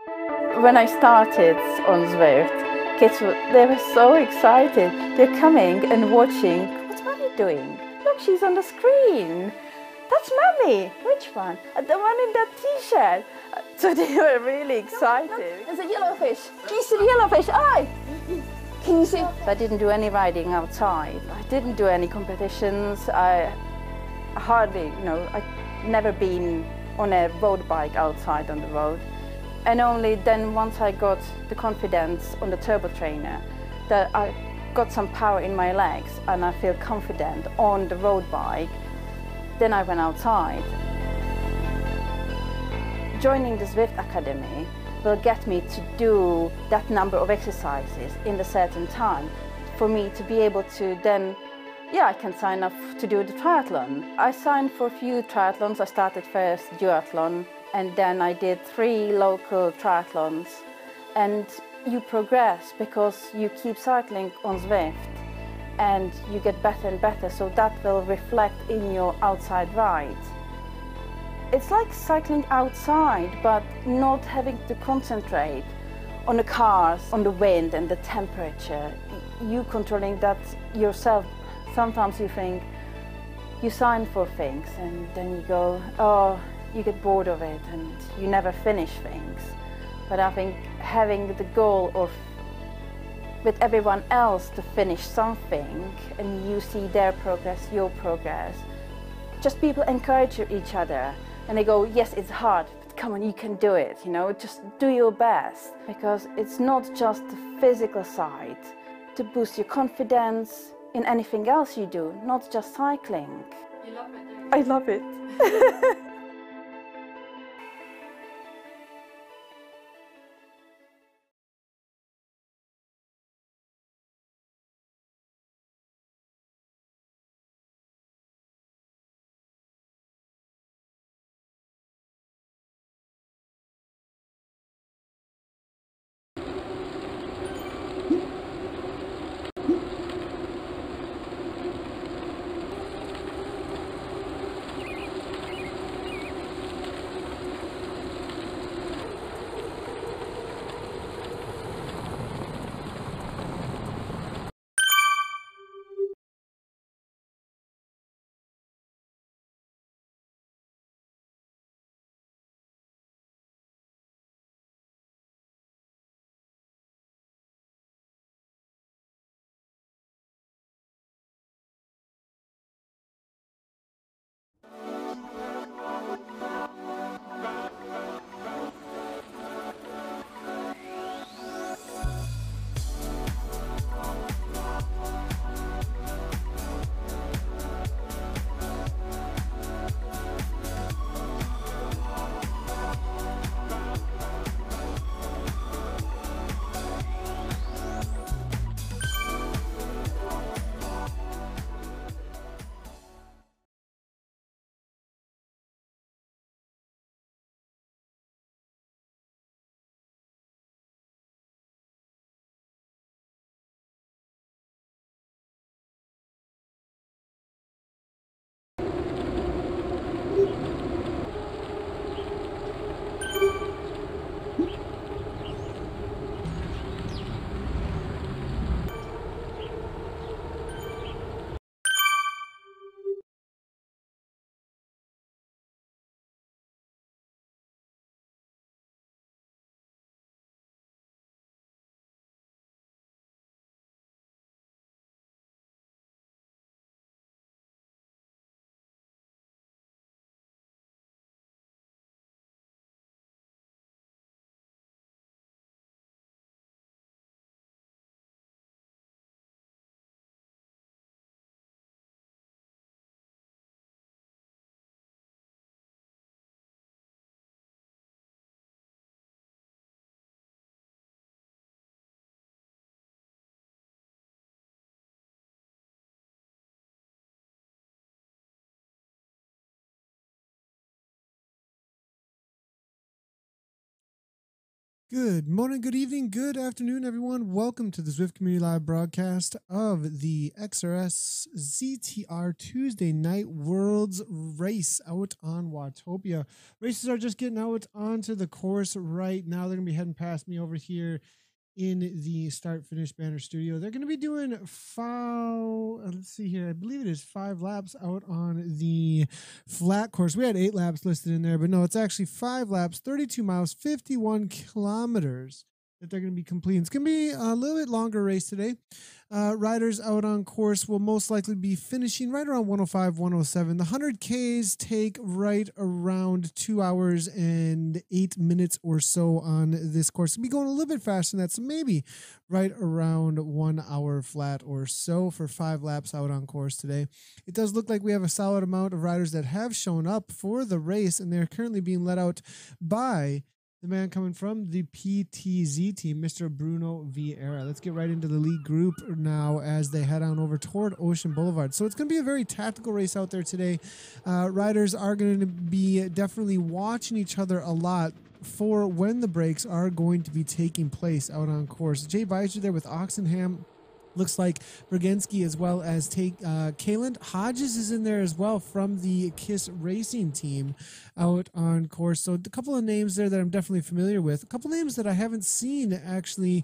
When I started on Zwift, kids they were so excited. They're coming and watching. What's Mummy doing? Look, she's on the screen. That's Mummy. Which one? The one in that t-shirt. So they were really excited. There's a yellowfish. Can you see the yellowfish? Aye. Can you see? I didn't do any riding outside. I didn't do any competitions. I hardly, I'd never been on a road bike outside on the road. And only then, once I got the confidence on the turbo trainer, that I got some power in my legs and I feel confident on the road bike, then I went outside. Joining the Zwift Academy will get me to do that number of exercises in a certain time for me to be able to then, I can sign up to do the triathlon. I signed for a few triathlons. I started first duathlon, and then I did 3 local triathlons. And you progress because you keep cycling on Zwift and you get better and better, so that will reflect in your outside ride. It's like cycling outside, but not having to concentrate on the cars, on the wind and the temperature. You controlling that yourself. Sometimes you think you sign for things and then you go, you get bored of it and you never finish things. But I think having the goal of with everyone else to finish something and you see their progress, your progress, just people encourage each other and they go, yes, it's hard, but come on, you can do it, just do your best. Because it's not just the physical side to boost your confidence in anything else you do, not just cycling. You love it, don't you? I love it. Good morning, good evening, good afternoon, everyone. Welcome to the Zwift Community Live broadcast of the XRS ZTR Tuesday Night Worlds Race out on Watopia. Races are just getting out onto the course right now. They're going to be heading past me over here in the start finish banner studio. They're going to be doing let's see here, I believe it is 5 laps out on the flat course. We had 8 laps listed in there, but no, it's actually 5 laps, 32 miles, 51 kilometers that they're going to be completing. It's going to be a little bit longer race today. Riders out on course will most likely be finishing right around 105, 107. The 100Ks take right around 2 hours and 8 minutes or so on this course. It'll be going a little bit faster than that, so maybe right around 1 hour flat or so for 5 laps out on course today. It does look like we have a solid amount of riders that have shown up for the race, and they're currently being led out by the man coming from the PTZ team, Mr. Bruno Vieira. Let's get right into the lead group now as they head on over toward Ocean Boulevard. So it's going to be a very tactical race out there today. Riders are going to be definitely watching each other a lot for when the breaks are going to be taking place out on course. Jay Beiser there with Oxenham. Looks like Bergenski as well as Kayland. Hodges is in there as well from the KISS Racing team out on course. So a couple of names there that I'm definitely familiar with. A couple names that I haven't seen actually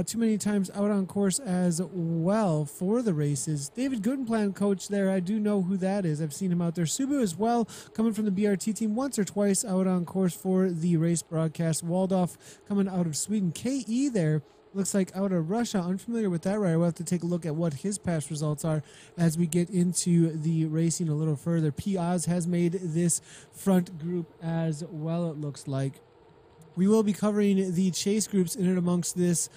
too many times out on course as well for the races. David Goodenplan, coach there. I do know who that is. I've seen him out there. Subu as well, coming from the BRT team once or twice out on course for the race broadcast. Waldorf coming out of Sweden. KE there. Looks like out of Russia. Unfamiliar with that rider. We'll have to take a look at what his past results are as we get into the racing a little further. P. Oz has made this front group as well, it looks like. We will be covering the chase groups in and amongst this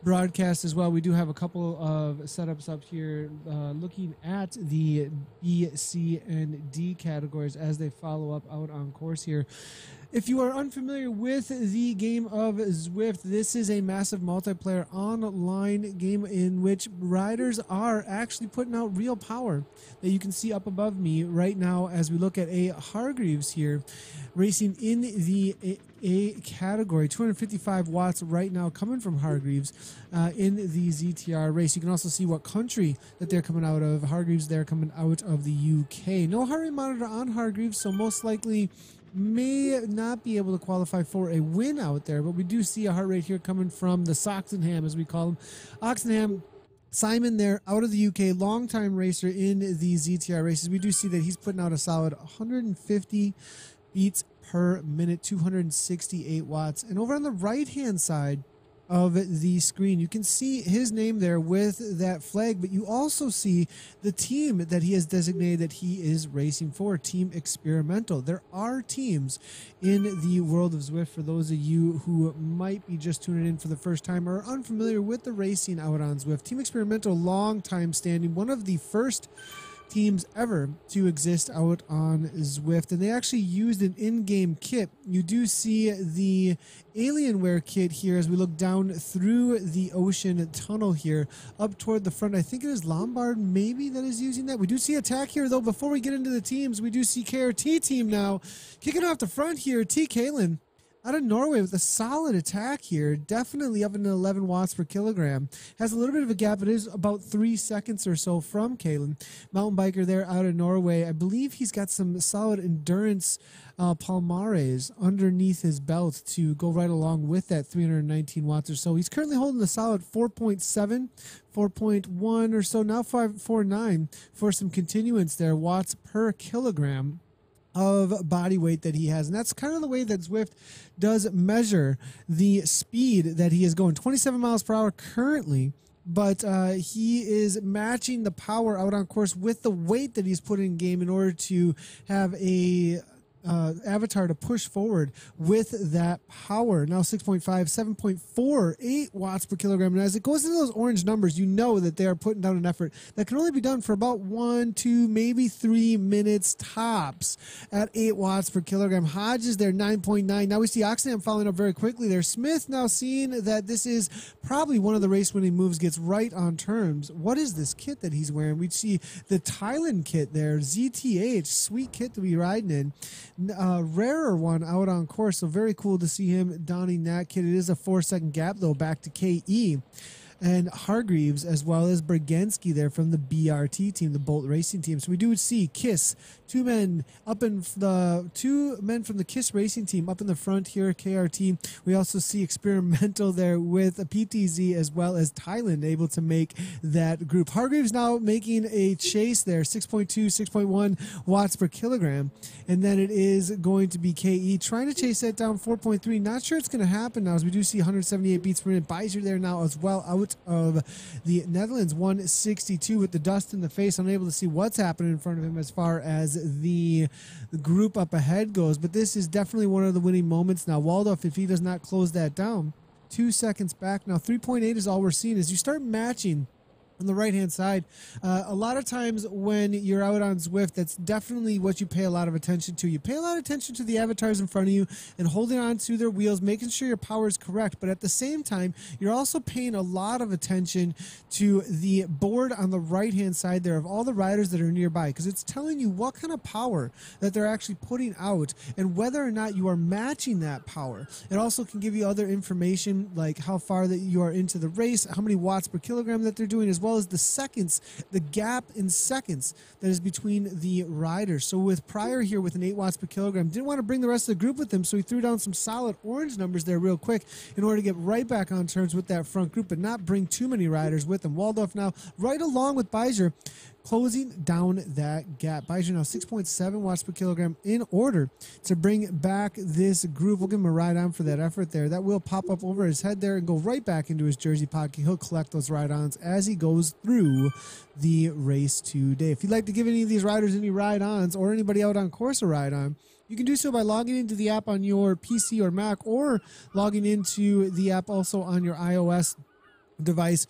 broadcast as well. We do have a couple of setups up here looking at the B, C, and D categories as they follow up out on course here. If you are unfamiliar with the game of Zwift, this is a massive multiplayer online game in which riders are actually putting out real power that you can see up above me right now as we look at a Hargreaves here racing in the A category. 255 watts right now coming from Hargreaves in the ZTR race. You can also see what country that they're coming out of. Hargreaves there coming out of the UK. No heart rate monitor on Hargreaves, so most likely may not be able to qualify for a win out there, but we do see a heart rate here coming from the Soxenham, as we call him. Oxenham, Simon there out of the UK, longtime racer in the ZTR races. We do see that he's putting out a solid 150 beats per minute, 268 watts. And over on the right-hand side of the screen, you can see his name there with that flag, but you also see the team that he has designated that he is racing for, Team Experimental. There are teams in the world of Zwift for those of you who might be just tuning in for the first time or are unfamiliar with the racing out on Zwift. Team Experimental, long time standing, one of the first teams ever to exist out on Zwift, and they actually used an in-game kit. You do see the Alienware kit here as we look down through the ocean tunnel here up toward the front. I think it is Lombard maybe that is using that. We do see attack here though. Before we get into the teams, we do see KRT team now kicking off the front here. T. Kalen out of Norway with a solid attack here, definitely up into 11 watts per kilogram. Has a little bit of a gap. It is about 3 seconds or so from Kalen. Mountain biker there out of Norway. I believe he's got some solid endurance palmares underneath his belt to go right along with that 319 watts or so. He's currently holding a solid 4.7, 4.1 or so, now 5.49 for some continuance there, watts per kilogram of body weight that he has. And that's kind of the way that Zwift does measure the speed that he is going. 27 miles per hour currently, but he is matching the power out on course with the weight that he's put in game in order to have a avatar to push forward with that power. Now 6.5, 7.48 watts per kilogram. And as it goes into those orange numbers, you know that they are putting down an effort that can only be done for about 1, 2, maybe 3 minutes tops at 8 watts per kilogram. Hodges there, 9.9. Now we see Oxenham following up very quickly there. Smith now seeing that this is probably one of the race-winning moves, gets right on terms. What is this kit that he's wearing? We see the Thailand kit there, ZTH, sweet kit to be riding in. rarer one out on course. So very cool to see him donning that kit. It is a 4-second gap, though, back to KE. And Hargreaves, as well as Bergenski there from the BRT team, the Bolt Racing team. So we do see KISS, two men from the KISS Racing team up in the front here, KRT. We also see Experimental there with a PTZ, as well as Thailand able to make that group. Hargreaves now making a chase there, 6.2, 6.1 watts per kilogram. And then it is going to be KE trying to chase that down, 4.3. Not sure it's going to happen now, as we do see 178 beats per minute. Beiser there now as well, out of the Netherlands, 162 with the dust in the face. Unable to see what's happening in front of him as far as the group up ahead goes, but this is definitely one of the winning moments now. Waldorf, if he does not close that down, 2 seconds back now. 3.8 is all we're seeing. As you start matching on the right-hand side, a lot of times when you're out on Zwift, that's definitely what you pay a lot of attention to. You pay a lot of attention to the avatars in front of you and holding on to their wheels, making sure your power is correct. But at the same time, you're also paying a lot of attention to the board on the right-hand side there of all the riders that are nearby, because it's telling you what kind of power that they're actually putting out and whether or not you are matching that power. It also can give you other information like how far that you are into the race, how many watts per kilogram that they're doing, as well as the seconds, the gap in seconds that is between the riders. So with Pryor here with an 8 watts per kilogram, didn't want to bring the rest of the group with him, so he threw down some solid orange numbers there real quick in order to get right back on terms with that front group, but not bring too many riders with him. Waldorf now right along with Beiser, closing down that gap. Beiser now 6.7 watts per kilogram in order to bring back this group. We'll give him a ride on for that effort there. That will pop up over his head there and go right back into his jersey pocket. He'll collect those ride-ons as he goes through the race today. If you'd like to give any of these riders any ride-ons or anybody out on course a ride-on, you can do so by logging into the app on your PC or Mac, or logging into the app also on your iOS device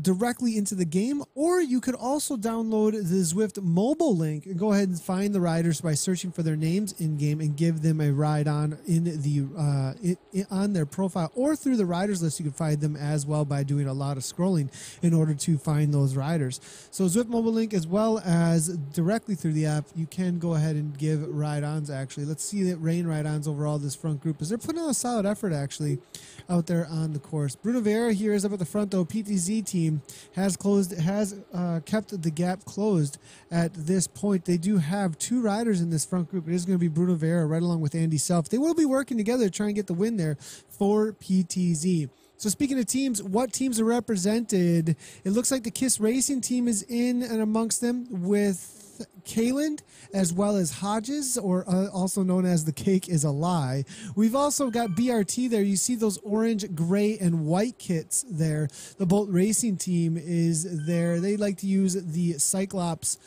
directly into the game, or you could also download the Zwift mobile link and go ahead and find the riders by searching for their names in game and give them a ride on in the on their profile, or through the riders list. You can find them as well by doing a lot of scrolling in order to find those riders. So Zwift mobile link, as well as directly through the app, you can go ahead and give ride-ons. Actually, let's see that rain ride-ons overall. This front group, as they're putting on a solid effort actually out there on the course. Bruno Vieira here is up at the front though. PTZ team has kept the gap closed at this point. They do have 2 riders in this front group. It is going to be Bruno Vieira right along with Andy Self. They will be working together to try and get the win there for PTZ. So speaking of teams, what teams are represented? It looks like the KISS Racing team is in and amongst them with Kaland, as well as Hodges, or also known as The Cake Is a Lie. We've also got BRT there. You see those orange, gray, and white kits there. The Bolt Racing team is there. They like to use the Cyclops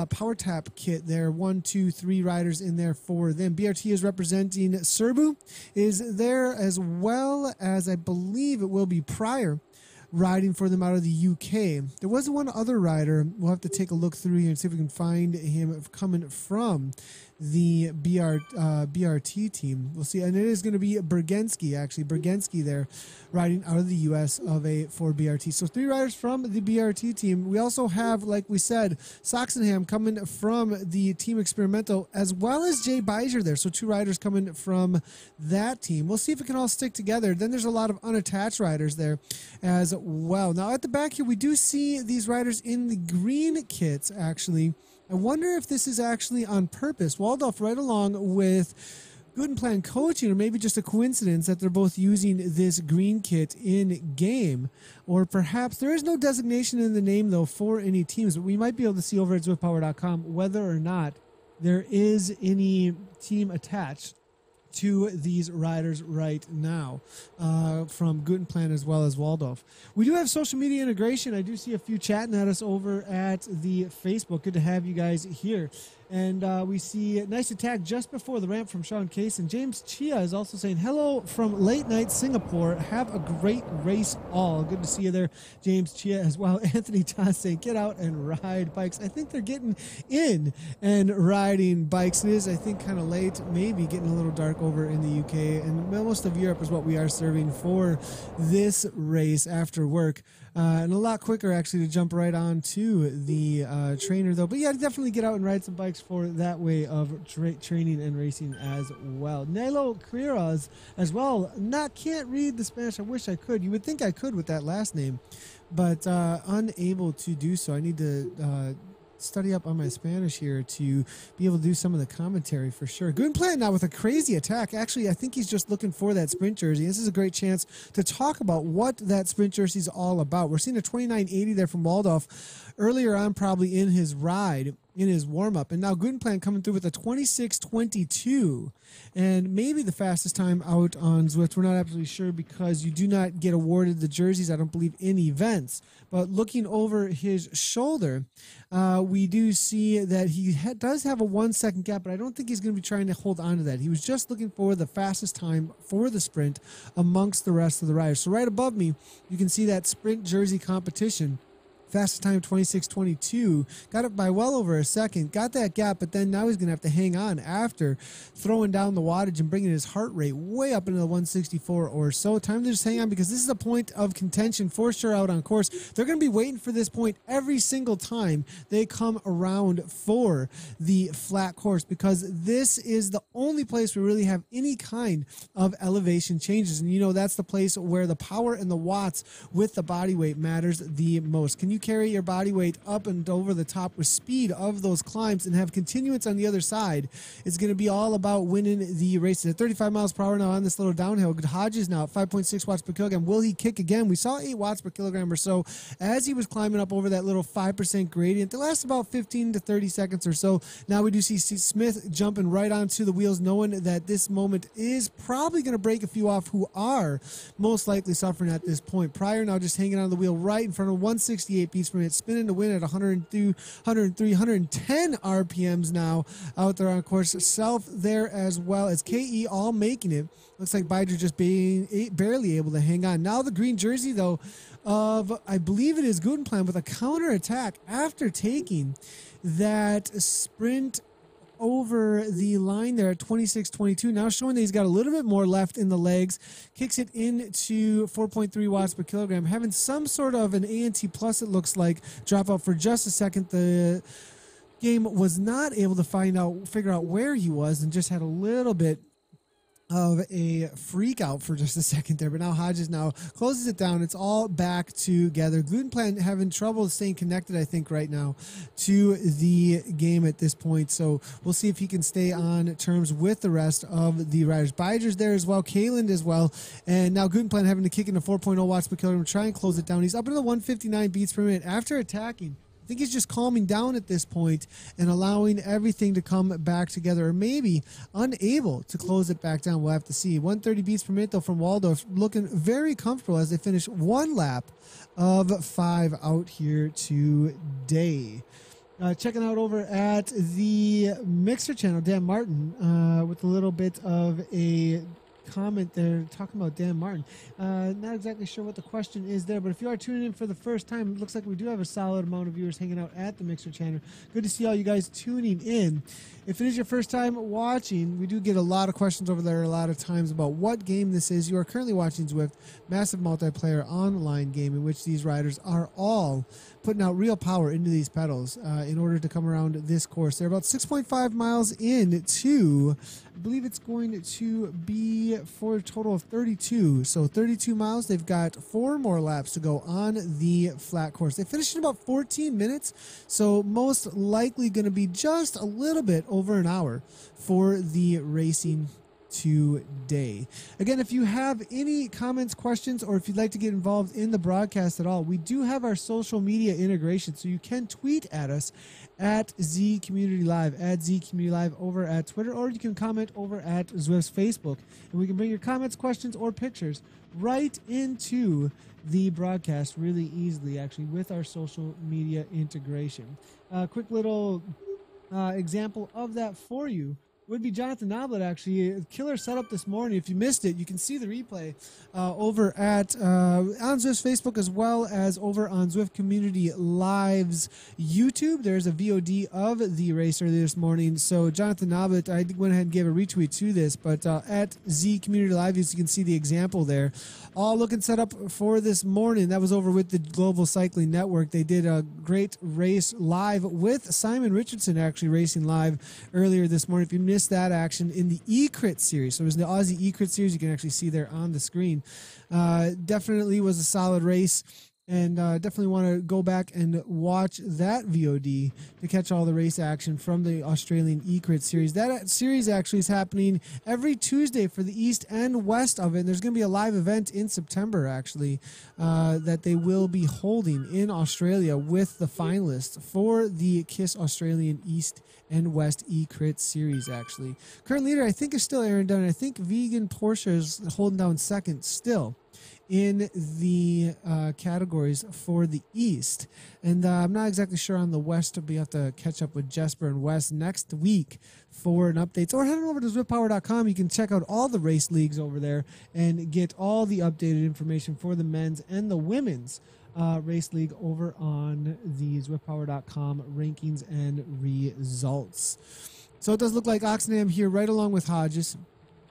Power Tap kit there. 1, 2, 3 riders in there for them. BRT is representing Serbu, is there, as well as I believe it will be Pryor riding for them out of the UK. There was one other rider. We'll have to take a look through here and see if we can find him coming from the BRT team. We'll see. And it is going to be Bergenski, actually. Bergenski there riding out of the US for BRT. So 3 riders from the BRT team. We also have, like we said, Soxenham coming from the Team Experimental, as well as Jay Beiser there. So 2 riders coming from that team. We'll see if it can all stick together. Then there's a lot of unattached riders there as well. Now at the back here, we do see these riders in the green kits, actually. I wonder if this is actually on purpose. Waldorf right along with Good and Plan Coaching, or maybe just a coincidence that they're both using this green kit in game. Or perhaps there is no designation in the name, though, for any teams. But we might be able to see over at ZwiftPower.com whether or not there is any team attached to these riders right now from Gutenplan as well as Waldorf. We do have social media integration. I do see a few chatting at us over at the Facebook. Good to have you guys here. And we see a nice attack just before the ramp from Sean Case. And James Chia is also saying, hello from late night Singapore. Have a great race all. Good to see you there, James Chia, as well. Anthony Toss saying, get out and ride bikes. I think they're getting in and riding bikes. It is, I think, kind of late, maybe getting a little dark over in the UK. And most of Europe is what we are serving for this race after work. And a lot quicker actually to jump right on to the trainer though. But yeah, definitely get out and ride some bikes for that way of training and racing as well. Nelo Quiroz as well. Can't read the Spanish. I wish I could. You would think I could with that last name, but unable to do so. I need to study up on my Spanish here to be able to do some of the commentary for sure. Good plan now with a crazy attack. Actually, I think he's just looking for that sprint jersey. This is a great chance to talk about what that sprint jersey is all about. We're seeing a 29.80 there from Waldorf earlier on, probably in his ride, in his warm-up. And now Gutenplan coming through with a 26.22 and maybe the fastest time out on Zwift. We're not absolutely sure because you do not get awarded the jerseys, I don't believe, in events. But looking over his shoulder, we do see that he does have a 1 second gap, but I don't think he's going to be trying to hold on to that. He was just looking for the fastest time for the sprint amongst the rest of the riders. So right above me, you can see that sprint jersey competition. Fastest time 26.22, got it by well over a second, got that gap, but then now he's going to have to hang on after throwing down the wattage and bringing his heart rate way up into the 164 or so. Time to just hang on because this is a point of contention for sure out on course. They're going to be waiting for this point every single time they come around for the flat course because this is the only place we really have any kind of elevation changes. And you know, that's the place where the power and the watts with the body weight matters the most. Can you carry your body weight up and over the top with speed of those climbs and have continuance on the other side? It's going to be all about winning the races. At 35 miles per hour now on this little downhill. Hodges now at 5.6 watts per kilogram. Will he kick again? We saw 8 watts per kilogram or so as he was climbing up over that little 5% gradient. That lasts about 15 to 30 seconds or so. Now we do see Smith jumping right onto the wheels, knowing that this moment is probably going to break a few off who are most likely suffering at this point. Pryor now just hanging on the wheel right in front of 168 beats per minute, spinning to win at 102, 103, 110 RPMs now out there on course. Self there as well as KE all making it. Looks like Bider just being barely able to hang on. Now the green jersey though of, I believe it is Gutenplan with a counter attack after taking that sprint over the line there at 26.22. Now showing that he's got a little bit more left in the legs. Kicks it into 4.3 watts per kilogram. Having some sort of an ANT plus, it looks like, drop out for just a second. The game was not able to figure out where he was and just had a little bit of a freak out for just a second there, but now Hodges now closes it down. It's all back together. Glutenplan having trouble staying connected, I think, right now to the game at this point. So we'll see if he can stay on terms with the rest of the riders. Bider's there as well, Kaland as well, and now Glutenplan having to kick into 4.0 watts per kilogram, try and close it down. He's up into the 159 beats per minute after attacking. I think he's just calming down at this point and allowing everything to come back together, or maybe unable to close it back down. We'll have to see. 130 beats per minute, though, from Waldorf, looking very comfortable as they finish one lap of 5 out here today. Checking out over at the Mixer channel, Dan Martin, with a little bit of a comment there talking about Dan Martin. Not exactly sure what the question is there, but if you are tuning in for the first time, it looks like we do have a solid amount of viewers hanging out at the Mixer channel. Good to see all you guys tuning in. If it is your first time watching, we do get a lot of questions over there a lot of times about what game this is. You are currently watching Zwift, massive multiplayer online game in which these riders are all putting out real power into these pedals in order to come around this course. They're about 6.5 miles into, I believe it's going to be for a total of 32. So 32 miles. They've got 4 more laps to go on the flat course. They finished in about 14 minutes. So most likely going to be just a little bit over an hour for the racing today. Again, if you have any comments, questions, or if you'd like to get involved in the broadcast at all, we do have our social media integration, so you can tweet at us at Z Community Live, at Z Community Live over at Twitter, or you can comment over at Zwift's Facebook, and we can bring your comments, questions, or pictures right into the broadcast really easily, actually, with our social media integration. Quick little example of that for you would be Jonathan Noblet, actually. Killer setup this morning. If you missed it, you can see the replay over at on Zwift's Facebook as well as over on Zwift Community Live's YouTube. There's a VOD of the race earlier this morning. So Jonathan Noblet, I went ahead and gave a retweet to this, but at Z Community Live, you can see the example there. All looking set up for this morning. That was over with the Global Cycling Network. They did a great race live with Simon Richardson actually racing live earlier this morning. If you missed that action in the E-Crit series, so it was the Aussie E-Crit series, you can actually see there on the screen. Definitely was a solid race. And definitely want to go back and watch that VOD to catch all the race action from the Australian E-Crit series. That series actually is happening every Tuesday for the east and west of it. And there's going to be a live event in September, actually, that they will be holding in Australia with the finalists for the KISS Australian East and West E-Crit series, actually. Current leader, I think, is still Aaron Dunn. I think Vegan Porsche is holding down second still in the categories for the East. And I'm not exactly sure on the West, but you have to catch up with Jesper and Wes next week for an update. Or head on over to zwiftpower.com. You can check out all the race leagues over there and get all the updated information for the men's and the women's race league over on the zwiftpower.com rankings and results. So it does look like Oxenham here right along with Hodges,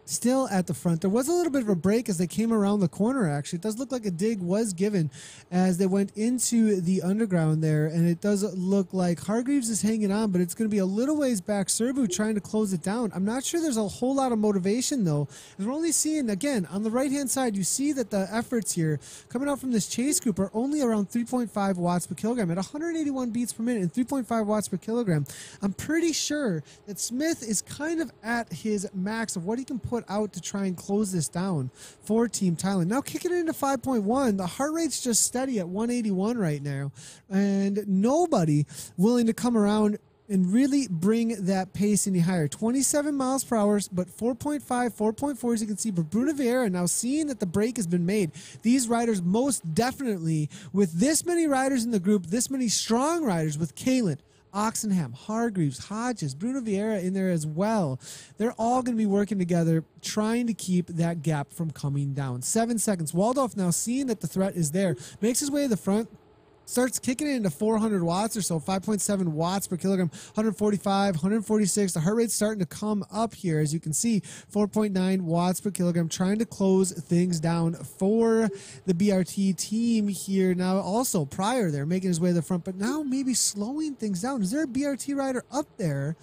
still at the front. There was a little bit of a break as they came around the corner, actually. It does look like a dig was given as they went into the underground there, and it does look like Hargreaves is hanging on, but it's going to be a little ways back. Serbu trying to close it down. I'm not sure there's a whole lot of motivation, though. We're only seeing, again, on the right-hand side, you see that the efforts here coming out from this chase group are only around 3.5 watts per kilogram at 181 beats per minute and 3.5 watts per kilogram. I'm pretty sure that Smith is kind of at his max of what he can put out to try and close this down for Team Thailand. Now kicking it into 5.1, the heart rate's just steady at 181 right now, and nobody willing to come around and really bring that pace any higher. 27 miles per hour, but 4.5, 4.4, as you can see. But Bruno Vieira now seeing that the break has been made. These riders most definitely, with this many riders in the group, this many strong riders with Kalin, Oxenham, Hargreaves, Hodges, Bruno Vieira in there as well. They're all going to be working together, trying to keep that gap from coming down. 7 seconds. Waldorf now seeing that the threat is there, makes his way to the front, starts kicking it into 400 watts or so, 5.7 watts per kilogram, 145, 146. The heart rate's starting to come up here. As you can see, 4.9 watts per kilogram, trying to close things down for the BRT team here. Now, also prior there, making his way to the front, but now maybe slowing things down. Is there a BRT rider up there?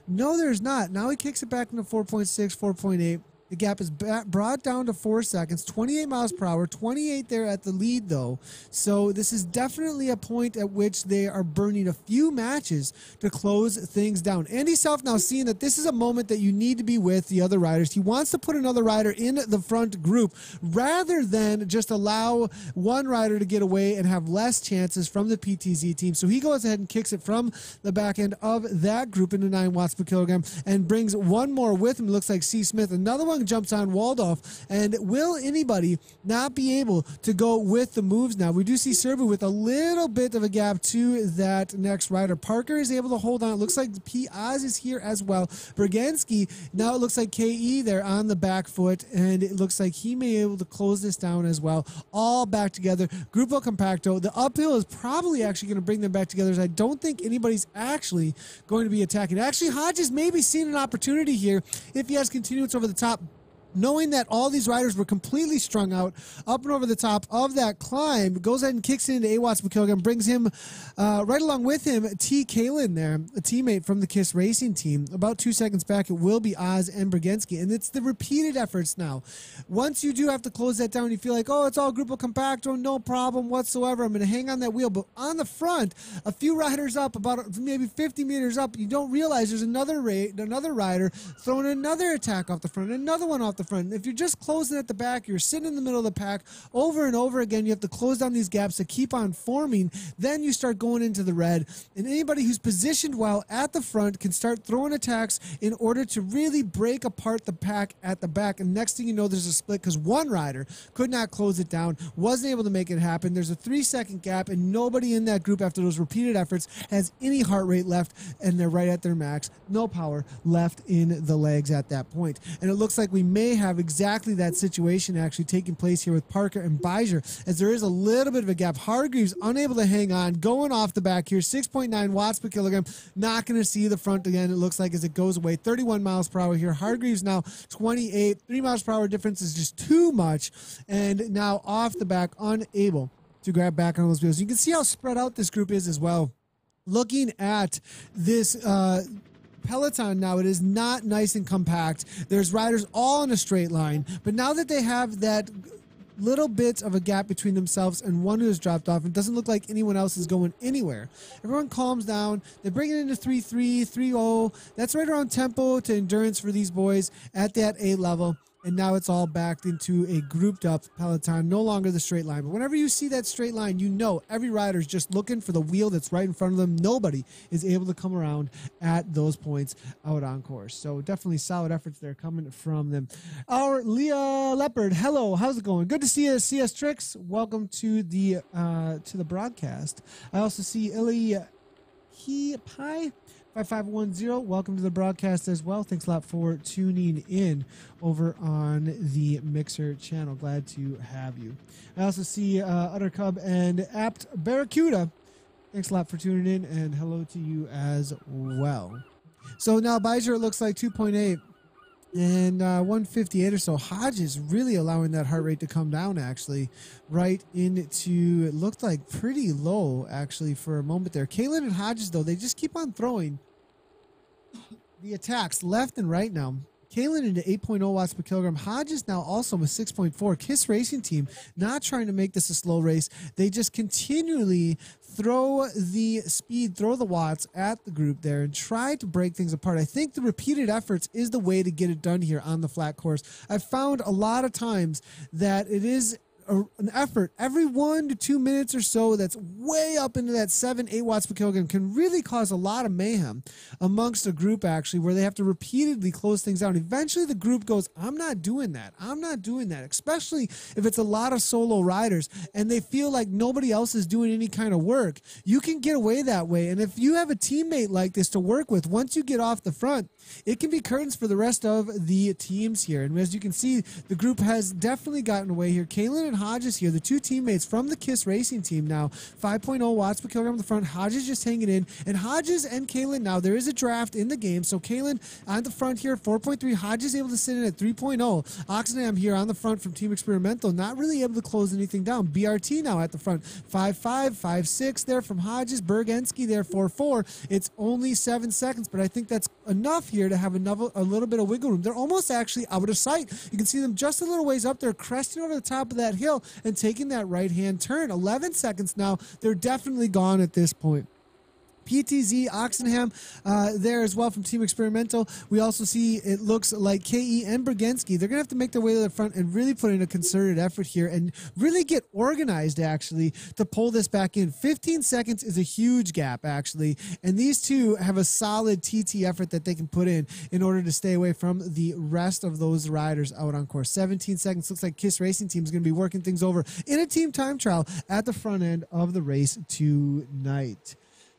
No, there's not. Now he kicks it back into 4.6, 4.8. The gap is brought down to 4 seconds, 28 miles per hour, 28 there at the lead, though. So this is definitely a point at which they are burning a few matches to close things down. Andy Self now seeing that this is a moment that you need to be with the other riders. He wants to put another rider in the front group rather than just allow one rider to get away and have less chances from the PTZ team. So he goes ahead and kicks it from the back end of that group into 9 watts per kilogram and brings one more with him. It looks like C. Smith. Another one jumps on Waldorf, and will anybody not be able to go with the moves now? We do see Serbu with a little bit of a gap to that next rider. Parker is able to hold on. It looks like P. Oz is here as well. Bergenski, now it looks like KE there on the back foot, and it looks like he may be able to close this down as well. All back together. Grupo Compacto. The uphill is probably actually going to bring them back together, as I don't think anybody's actually going to be attacking. Actually, Hodges may be seeing an opportunity here if he has continuance over the top, knowing that all these riders were completely strung out up and over the top of that climb. Goes ahead and kicks it into 8 watts per kilogram, brings him right along with him T. Kalin there, a teammate from the KISS Racing team. About 2 seconds back, it will be Oz and Bergenski, and it's the repeated efforts now. Once you do have to close that down, you feel like, oh, it's all Grupo Compacto, no problem whatsoever. I'm going to hang on that wheel. But on the front, a few riders up, about maybe 50 meters up, you don't realize there's another rider throwing another attack off the front, another one off the front. And if you're just closing at the back, you're sitting in the middle of the pack over and over again. You have to close down these gaps to keep on forming. Then you start going into the red. And anybody who's positioned well at the front can start throwing attacks in order to really break apart the pack at the back. And next thing you know, there's a split because one rider could not close it down, wasn't able to make it happen. There's a 3-second gap, and nobody in that group after those repeated efforts has any heart rate left, and they're right at their max. No power left in the legs at that point. And it looks like we may have exactly that situation actually taking place here with Parker and Bijzer, as there is a little bit of a gap. Hargreaves unable to hang on, going off the back here, 6.9 watts per kilogram. Not going to see the front again, it looks like, as it goes away. 31 miles per hour here. Hargreaves now 28. 3 miles per hour difference is just too much. And now off the back, unable to grab back on those wheels. You can see how spread out this group is as well. Looking at this peloton now, it is not nice and compact. There's riders all in a straight line, but now that they have that little bit of a gap between themselves and one who has dropped off, it doesn't look like anyone else is going anywhere. Everyone calms down. They bring it into 3.3, 3.0. That's right around tempo to endurance for these boys at that A level. And now it's all backed into a grouped up peloton, no longer the straight line. But whenever you see that straight line, you know every rider is just looking for the wheel that's right in front of them. Nobody is able to come around at those points out on course. So definitely solid efforts there coming from them. Our Leah Leopard, hello, how's it going? Good to see you, CS Tricks. Welcome to the broadcast. I also see Illy Pie 5510, welcome to the broadcast as well. Thanks a lot for tuning in over on the Mixer channel. Glad to have you. I also see Utter Cub and Apt Barracuda. Thanks a lot for tuning in, and hello to you as well. So now Bijzer, it looks like 2.8 and 158 or so. Hodges really allowing that heart rate to come down, actually, right into, it looked like pretty low, actually, for a moment there. Kalen and Hodges, though, they just keep on throwing the attacks left and right now. Kalen into 8.0 watts per kilogram. Hodges now also with 6.4. KISS Racing Team not trying to make this a slow race. They just continually throw the speed, throw the watts at the group there and try to break things apart. I think the repeated efforts is the way to get it done here on the flat course. I've found a lot of times that it is an effort every 1 to 2 minutes or so that's way up into that 7-8 watts per kilogram can really cause a lot of mayhem amongst a group, actually, where they have to repeatedly close things down. Eventually the group goes, I'm not doing that, especially if it's a lot of solo riders and they feel like nobody else is doing any kind of work. You can get away that way, and if you have a teammate like this to work with, once you get off the front, it can be curtains for the rest of the teams here. And as you can see, the group has definitely gotten away here. Kalen and Hodges here, the two teammates from the KISS Racing Team now, 5.0 watts per kilogram in the front. Hodges just hanging in, and Hodges and Kalen now, there is a draft in the game, so Kalen on the front here, 4.3. Hodges able to sit in at 3.0. Oxenham here on the front from Team Experimental, not really able to close anything down. BRT now at the front, 5.5, 5.6 there from Hodges. Bergenski there, 4.4. It's only 7 seconds, but I think that's enough here to have a little bit of wiggle room. They're almost actually out of sight. You can see them just a little ways up there, cresting over the top of that hill and taking that right-hand turn. 11 seconds now. They're definitely gone at this point. PTZ, Oxenham there as well from Team Experimental. We also see it looks like KE and Bergenski. They're going to have to make their way to the front and really put in a concerted effort here and really get organized, actually, to pull this back in. 15 seconds is a huge gap, actually, and these two have a solid TT effort that they can put in order to stay away from the rest of those riders out on course. 17 seconds. Looks like KISS Racing Team is going to be working things over in a team time trial at the front end of the race tonight.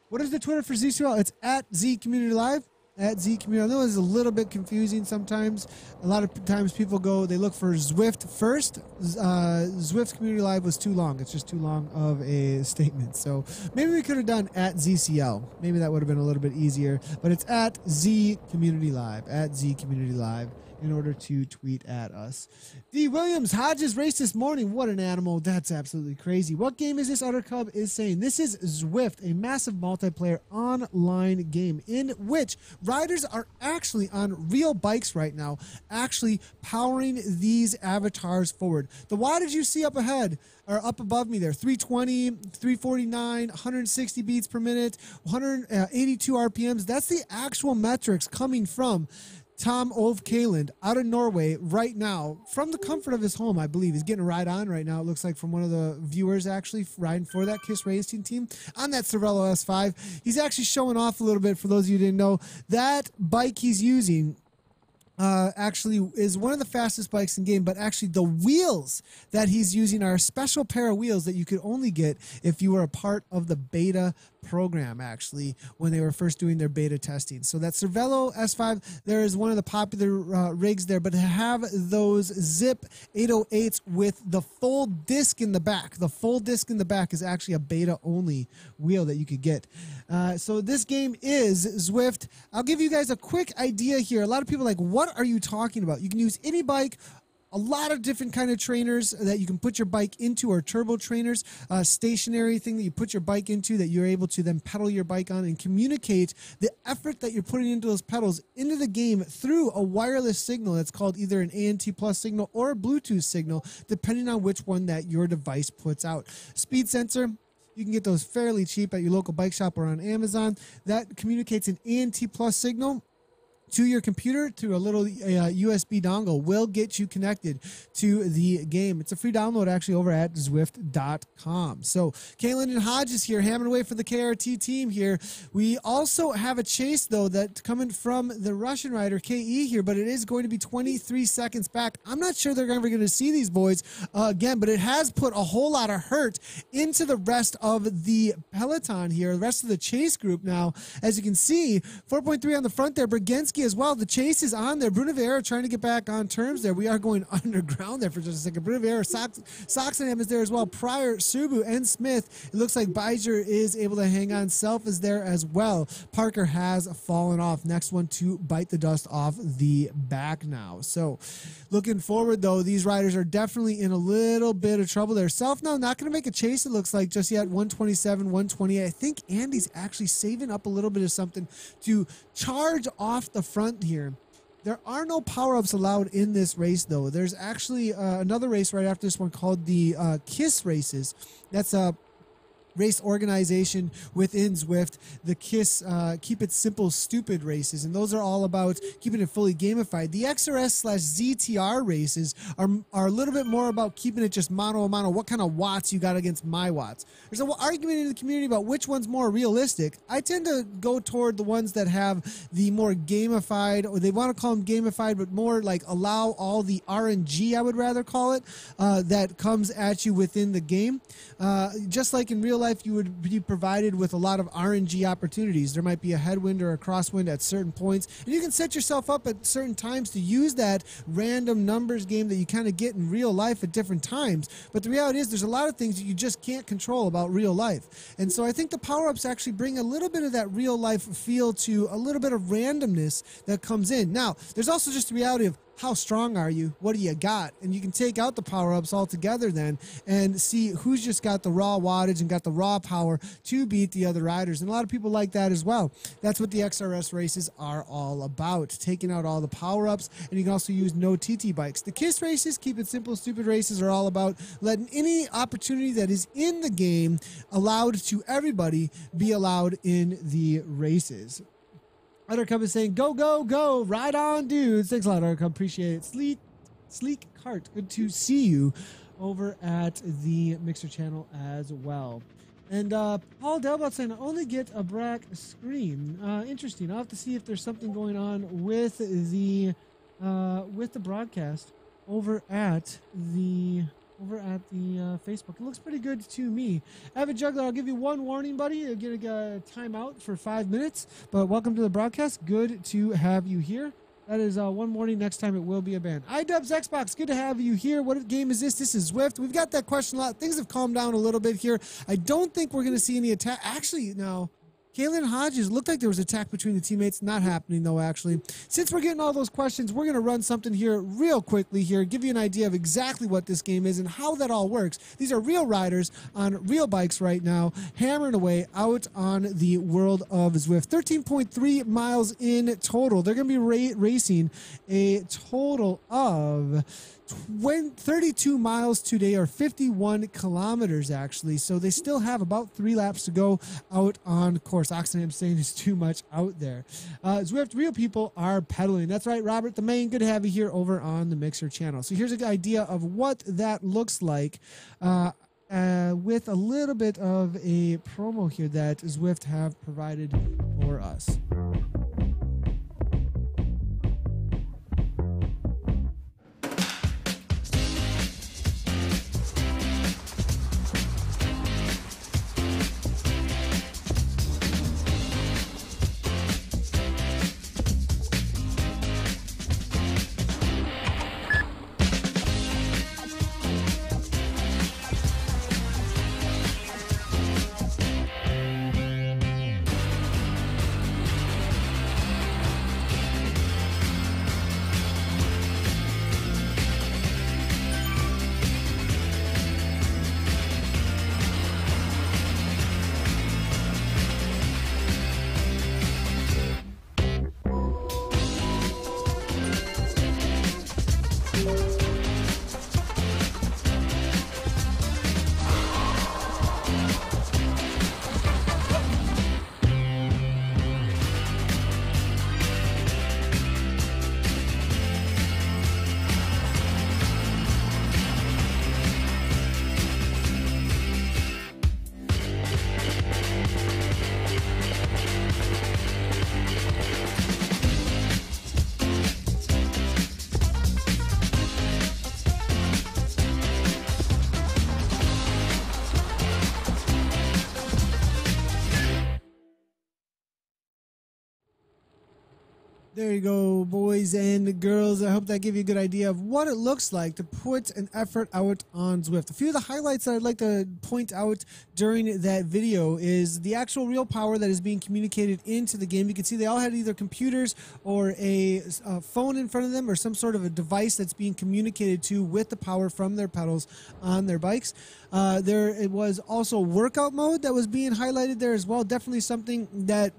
What is the Twitter for ZTR? It's at Z Community Live. At Z Community. I know it's a little bit confusing sometimes. A lot of times people they look for Zwift first. Zwift Community Live was too long. It's just too long of a statement. So maybe we could have done at ZCL. Maybe that would have been a little bit easier. But it's at Z Community Live. At Z Community Live. In order to tweet at us. D. Williams, Hodges raced this morning. What an animal. That's absolutely crazy. What game is this? Utter Cub is saying this is Zwift, a massive multiplayer online game in which riders are actually on real bikes right now, actually powering these avatars forward. The wattage you see up ahead are up above me there, 320, 349, 160 beats per minute, 182 RPMs. That's the actual metrics coming from Tom Ove Kaland out of Norway right now from the comfort of his home, I believe. He's getting a ride on right now. It looks like from one of the viewers actually riding for that KISS Racing team on that Cervelo S5. He's actually showing off a little bit for those of you who didn't know. That bike he's using actually is one of the fastest bikes in game, but actually the wheels that he's using are a special pair of wheels that you could only get if you were a part of the beta program, actually, when they were first doing their beta testing. So that Cervelo S5, there is one of the popular rigs there, but to have those Zip 808s with the full disc in the back, the full disc in the back is actually a beta only wheel that you could get. So this game is Zwift. I'll give you guys a quick idea here. A lot of people are like, what are you talking about? You can use any bike, a lot of different kind of trainers that you can put your bike into, or turbo trainers, stationary thing that you put your bike into that you're able to then pedal your bike on and communicate the effort that you're putting into those pedals into the game through a wireless signal that's called either an ANT plus signal or a Bluetooth signal, depending on which one that your device puts out. Speed sensor, you can get those fairly cheap at your local bike shop or on Amazon. That communicates an ANT plus signal to your computer through a little USB dongle, will get you connected to the game. It's a free download actually over at Zwift.com. So Kaylin and Hodges here, hammering away for the KRT team here. We also have a chase though that coming from the Russian rider KE here, but it is going to be 23 seconds back. I'm not sure they're ever going to see these boys again, but it has put a whole lot of hurt into the rest of the peloton here, the rest of the chase group now. As you can see, 4.3 on the front there. Brzezinski as well. The chase is on there. Bruno Vieira trying to get back on terms there. We are going underground there for just a second. Bruno Vieira, Soxenham is there as well. Pryor, Subu, and Smith. It looks like Bijzer is able to hang on. Self is there as well. Parker has fallen off. Next one to bite the dust off the back now. So looking forward though, these riders are definitely in a little bit of trouble there. Self now not going to make a chase, it looks like, just yet. 127, 128. I think Andy's actually saving up a little bit of something to charge off the front here. There are no power-ups allowed in this race though. There's actually another race right after this one called the KISS races. That's a race organization within Zwift, the KISS Keep It Simple Stupid races, and those are all about keeping it fully gamified. The XRS/ZTR races are a little bit more about keeping it just mano a mano, what kind of watts you got against my watts. There's an argument in the community about which one's more realistic. I tend to go toward the ones that have the more gamified, or they want to call them gamified, but more like allow all the RNG, I would rather call it, that comes at you within the game. Just like in real life, you would be provided with a lot of RNG opportunities. There might be a headwind or a crosswind at certain points, and you can set yourself up at certain times to use that random numbers game that you kind of get in real life at different times. But the reality is there's a lot of things that you just can't control about real life. And so I think the power-ups actually bring a little bit of that real life feel to a little bit of randomness that comes in. Now, there's also just the reality of how strong are you? What do you got? And you can take out the power-ups altogether then and see who's just got the raw wattage and got the raw power to beat the other riders. And a lot of people like that as well. That's what the XRS races are all about, taking out all the power-ups. And you can also use no TT bikes. The KISS races, Keep It Simple Stupid races, are all about letting any opportunity that is in the game allowed to everybody be allowed in the races. Uttercup is saying, go, go, go, ride on, dudes. Thanks a lot, Uttercup. Appreciate it. Sleek Cart, good to see you over at the Mixer channel as well. And Paul Delbot saying, I only get a black screen. Interesting. I'll have to see if there's something going on with the broadcast over at the Facebook. It looks pretty good to me. Avid Juggler, I'll give you one warning, buddy. You'll get a timeout for 5 minutes, but welcome to the broadcast. Good to have you here. That is one warning. Next time it will be a ban. iDubbbz Xbox, good to have you here. What game is this? This is Zwift. We've got that question a lot. Things have calmed down a little bit here. I don't think we're going to see any attack. Actually, no. Kaylin Hodges, looked like there was attack between the teammates. Not happening, though, actually. Since we're getting all those questions, we're going to run something here real quickly here, give you an idea of exactly what this game is and how that all works. These are real riders on real bikes right now, hammering away out on the world of Zwift. 13.3 miles in total. They're going to be racing a total of 32 miles today, or 51 kilometers actually. So they still have about 3 laps to go out on course. Oxenham saying it's too much out there. Zwift, real people are pedaling. That's right, Robert the Main. Good to have you here over on the Mixer channel. So here's an idea of what that looks like with a little bit of a promo here that Zwift have provided for us. There you go, boys and girls. I hope that gave you a good idea of what it looks like to put an effort out on Zwift. A few of the highlights that I'd like to point out during that video is the actual real power that is being communicated into the game. You can see they all had either computers or a phone in front of them, or some sort of a device that's being communicated to with the power from their pedals on their bikes. It was also workout mode that was being highlighted there as well. Definitely something that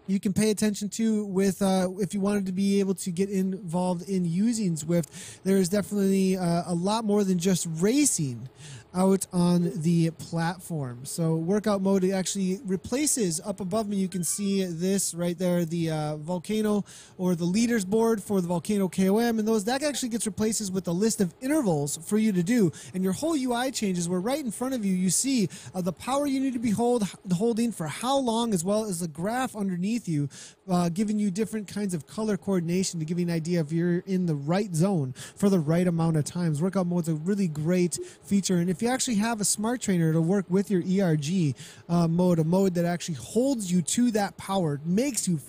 you can pay attention to with if you wanted to be able to get involved in using Zwift. There is definitely a lot more than just racing out on the platform. So workout mode, it actually replaces, up above me you can see this right there, the volcano or the leaders board for the volcano KOM, and that actually gets replaces with a list of intervals for you to do, and your whole UI changes where right in front of you you see the power you need to be holding for how long, as well as the graph underneath you giving you different kinds of color coordination to give you an idea if you're in the right zone for the right amount of times. Workout mode is a really great feature, and if you actually have a smart trainer to work with your ERG mode, a mode that actually holds you to that power,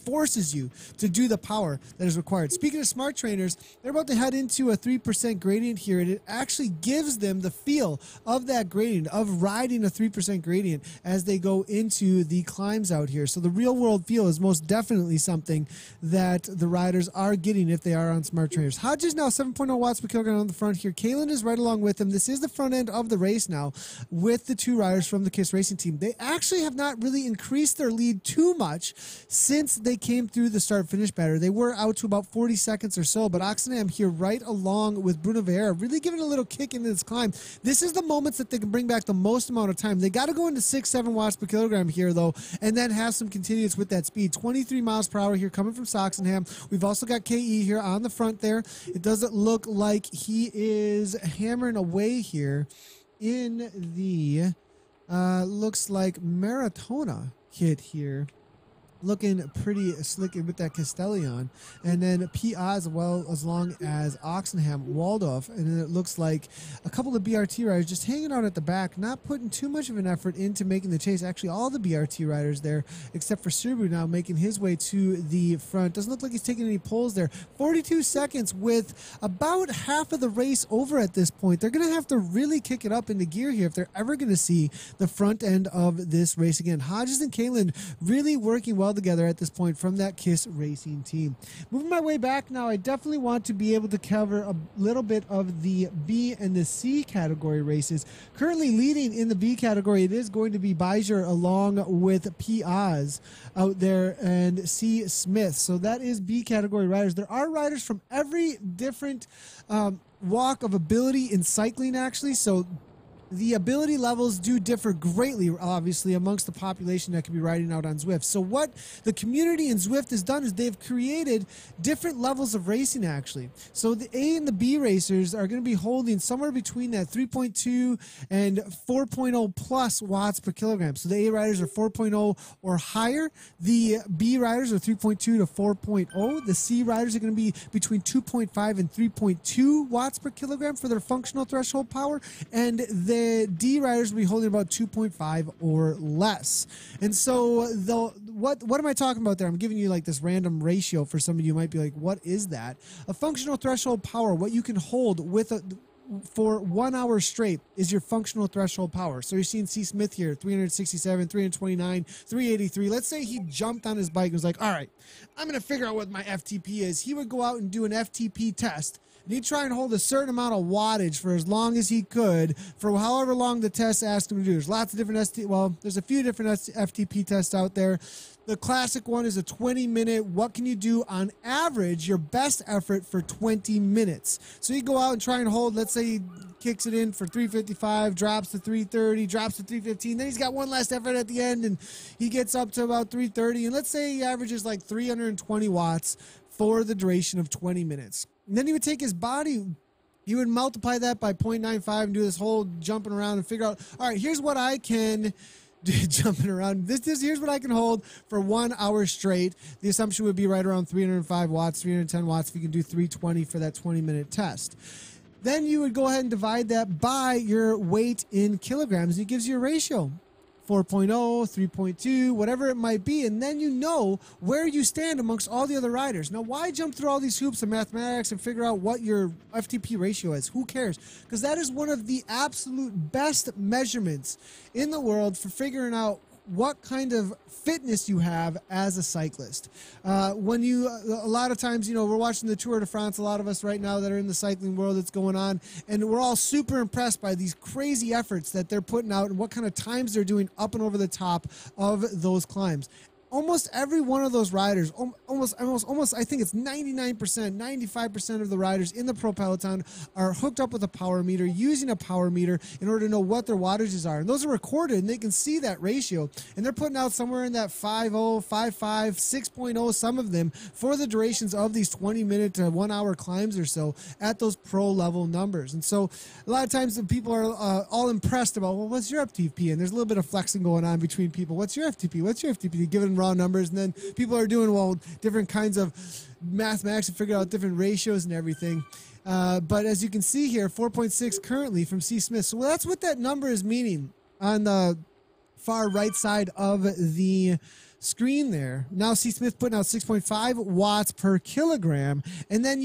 forces you to do the power that is required. Speaking of smart trainers, they're about to head into a 3% gradient here, and it actually gives them the feel of that gradient, of riding a 3% gradient as they go into the climbs out here. So the real world feel is most definitely something that the riders are getting if they are on smart trainers. Hodges now 7.0 watts per kilogram on the front here. Kalen is right along with him. This is the front end of the race now with the two riders from the KISS Racing team. They actually have not really increased their lead too much since they came through the start-finish battle. They were out to about 40 seconds or so, but Oxenham here right along with Bruno Vieira, really giving a little kick into this climb. This is the moments that they can bring back the most amount of time. They got to go into 6-7 watts per kilogram here, though, and then have some continuance with that speed. 23 miles per hour here coming from Oxenham. We've also got KE here on the front there. It doesn't look like he is hammering away here in the looks like Maratona hit here, looking pretty slick with that Castellion, and then PI as well, as long as Oxenham, Waldorf, and then it looks like a couple of BRT riders just hanging out at the back, not putting too much of an effort into making the chase. Actually, all the BRT riders there, except for Subaru, now making his way to the front. Doesn't look like he's taking any pulls there. 42 seconds with about half of the race over at this point. They're going to have to really kick it up into gear here if they're ever going to see the front end of this race again. Hodges and Kalen really working well well together at this point from that KISS Racing team. Moving my way back now, I definitely want to be able to cover a little bit of the B and the C category races. Currently leading in the B category, it is going to be Bijur along with P. Oz out there and C. Smith. So that is B category riders. There are riders from every different walk of ability in cycling, actually. So the ability levels do differ greatly, obviously, amongst the population that can be riding out on Zwift. So what the community in Zwift has done is they've created different levels of racing, actually. So the A and the B racers are going to be holding somewhere between that 3.2 and 4.0 plus watts per kilogram. So the A riders are 4.0 or higher. The B riders are 3.2 to 4.0. The C riders are going to be between 2.5 and 3.2 watts per kilogram for their functional threshold power. And the D riders will be holding about 2.5 or less. And so what am I talking about there? I'm giving you like this random ratio for some of you might be like, what is that? A functional threshold power, what you can hold with for 1 hour straight is your functional threshold power. So you're seeing C. Smith here, 367, 329, 383. Let's say he jumped on his bike and was like, all right, I'm going to figure out what my FTP is. He would go out and do an FTP test. And he'd try and hold a certain amount of wattage for as long as he could for however long the test asked him to do. There's lots of different there's a few different FTP tests out there. The classic one is a 20-minute, what can you do on average, your best effort for 20 minutes. So you go out and try and hold, let's say he kicks it in for 355, drops to 330, drops to 315. Then he's got one last effort at the end and he gets up to about 330. And let's say he averages like 320 watts for the duration of 20 minutes. And then he would take his body, he would multiply that by 0.95 and do this whole jumping around and figure out, all right, here's what I can do, jumping around. Here's what I can hold for 1 hour straight. The assumption would be right around 305 watts, 310 watts if you can do 320 for that 20-minute test. Then you would go ahead and divide that by your weight in kilograms. It gives you a ratio. 4.0, 3.2, whatever it might be, and then you know where you stand amongst all the other riders. Now, why jump through all these hoops of mathematics and figure out what your FTP ratio is? Who cares? Because that is one of the absolute best measurements in the world for figuring out what kind of fitness you have as a cyclist. A lot of times, we're watching the Tour de France, a lot of us right now that are in the cycling world that's going on, and we're all super impressed by these crazy efforts that they're putting out and what kind of times they're doing up and over the top of those climbs. Almost every one of those riders, almost, I think it's 99%, 95% of the riders in the pro peloton are hooked up with a power meter, using a power meter in order to know what their wattages are. And those are recorded, and they can see that ratio. And they're putting out somewhere in that 5.0, 5.5, 6.0, some of them, for the durations of these 20-minute to 1 hour climbs or so at those pro-level numbers. And so a lot of times the people are all impressed about, well, what's your FTP? And there's a little bit of flexing going on between people. What's your FTP? What's your FTP? Give it raw numbers, and then people are doing different kinds of mathematics to figure out different ratios and everything. But as you can see here, 4.6 currently from C. Smith. So that's what that number is meaning on the far right side of the screen there. Now C. Smith putting out 6.5 watts per kilogram. And then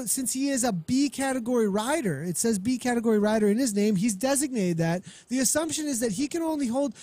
since he is a B category rider, it says B category rider in his name, he's designated that. The assumption is that he can only hold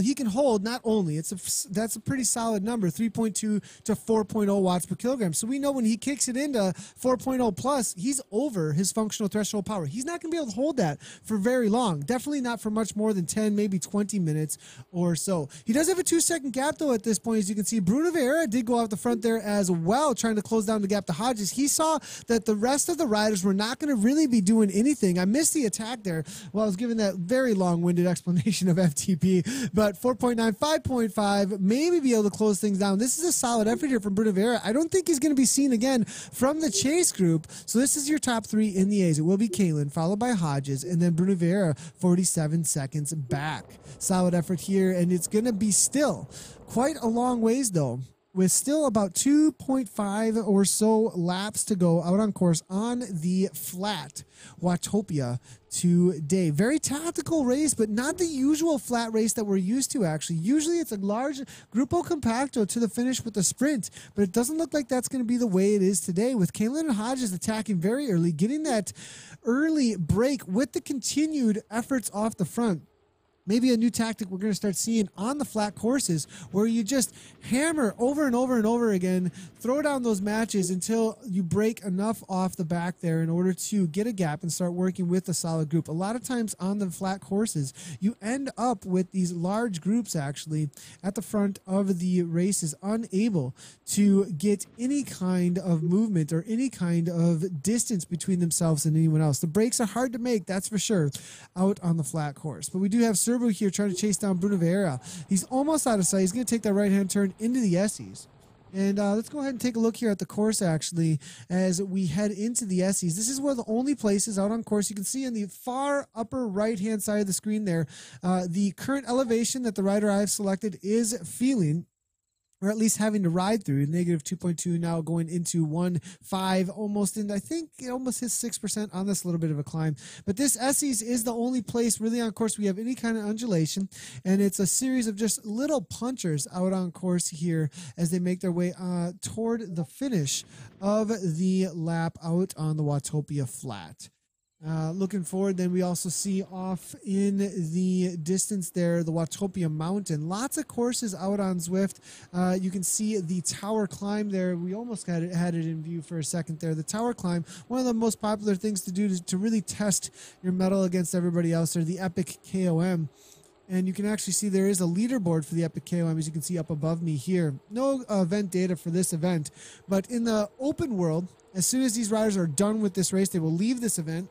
he can hold not only, that's a pretty solid number, 3.2 to 4.0 watts per kilogram. So we know when he kicks it into 4.0 plus, he's over his functional threshold power. He's not going to be able to hold that for very long. Definitely not for much more than 10, maybe 20 minutes or so. He does have a 2-second gap though at this point. As you can see, Bruno Vieira did go out the front there as well, trying to close down the gap to Hodges. He saw that the rest of the riders were not going to really be doing anything. I missed the attack there while I was giving that very long-winded explanation of FTP, but 4.9, 5.5, maybe be able to close things down. This is a solid effort here from Bruno Vieira. I don't think he's going to be seen again from the chase group. So this is your top three in the A's. It will be Kalen, followed by Hodges, and then Bruno Vieira 47 seconds back. Solid effort here, and it's going to be still quite a long ways, though, with still about 2.5 or so laps to go out on course on the flat Watopia today. Very tactical race, but not the usual flat race that we're used to, actually. Usually it's a large Grupo Compacto to the finish with a sprint, but it doesn't look like that's going to be the way it is today, with Kalen and Hodges attacking very early, getting that early break with the continued efforts off the front. maybe a new tactic we're going to start seeing on the flat courses, where you just hammer over and over and over again, throw down those matches until you break enough off the back there in order to get a gap and start working with a solid group. A lot of times on the flat courses, you end up with these large groups actually at the front of the races, unable to get any kind of movement or any kind of distance between themselves and anyone else. The breaks are hard to make, that's for sure, out on the flat course. But we do have Serbu here trying to chase down Bruno Vieira. He's almost out of sight. He's going to take that right-hand turn into the Essies. And let's go ahead and take a look here at the course, actually, as we head into the Essies. This is one of the only places out on course. You can see in the far upper right-hand side of the screen there, the current elevation that the rider I've selected is feeling, or at least having to ride through, negative 2.2, now going into 1.5, almost in, I think it almost hits 6% on this little bit of a climb. But this Essies is the only place really on course we have any kind of undulation, and it's a series of just little punchers out on course here as they make their way toward the finish of the lap out on the Watopia Flat. Looking forward, then we also see off in the distance there the Watopia Mountain. Lots of courses out on Zwift. You can see the tower climb there. We almost had it in view for a second there. The tower climb, one of the most popular things to do to really test your mettle against everybody else, or the Epic KOM. And you can actually see there is a leaderboard for the Epic KOM, as you can see up above me here. No event data for this event, but in the open world, as soon as these riders are done with this race, they will leave this event.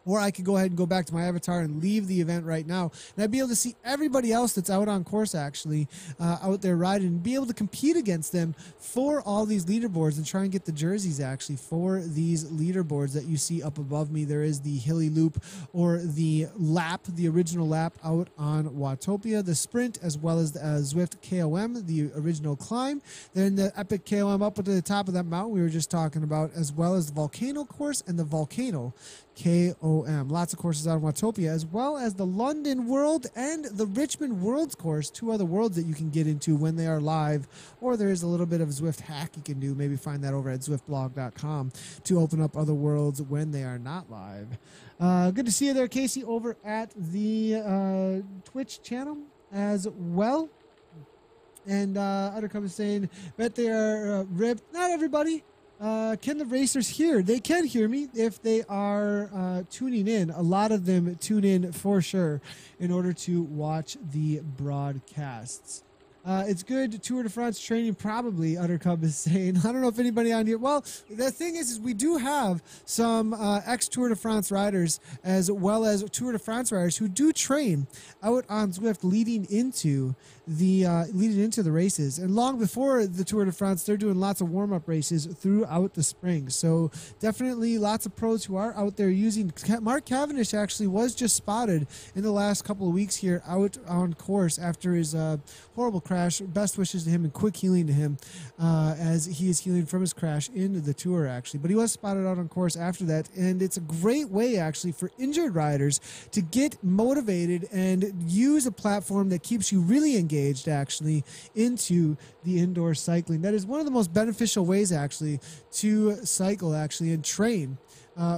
Or I could go ahead and go back to my avatar and leave the event right now. And I'd be able to see everybody else that's out on course, actually, out there riding, and be able to compete against them for all these leaderboards and try and get the jerseys, actually, for these leaderboards that you see up above me. There is the Hilly Loop, or the lap, the original lap out on Watopia, the sprint, as well as the Zwift KOM, the original climb. Then the Epic KOM up to the top of that mountain we were just talking about, as well as the Volcano course and the Volcano KOM. Lots of courses out in Watopia, as well as the London World and the Richmond Worlds course, two other worlds that you can get into when they are live, or there is a little bit of Zwift hack you can do. Maybe find that over at zwiftblog.com to open up other worlds when they are not live. Good to see you there, Casey, over at the Twitch channel as well. And Undercover is saying, bet they are ripped. Not everybody. Can the racers hear? They can hear me if they are tuning in. A lot of them tune in for sure in order to watch the broadcasts. It's good. Tour de France training, probably, Uttercub is saying. I don't know if anybody on here. Well, the thing is we do have some ex-Tour de France riders, as well as Tour de France riders, who do train out on Zwift leading into the races. And long before the Tour de France, they're doing lots of warm-up races throughout the spring. So definitely lots of pros who are out there using. Mark Cavendish actually was just spotted in the last couple of weeks here out on course after his horrible crash. Best wishes to him and quick healing to him as he is healing from his crash into the Tour, actually. But he was spotted out on course after that, and it's a great way, actually, for injured riders to get motivated and use a platform that keeps you really engaged, actually, into the indoor cycling. That is one of the most beneficial ways, actually, to cycle, actually, and train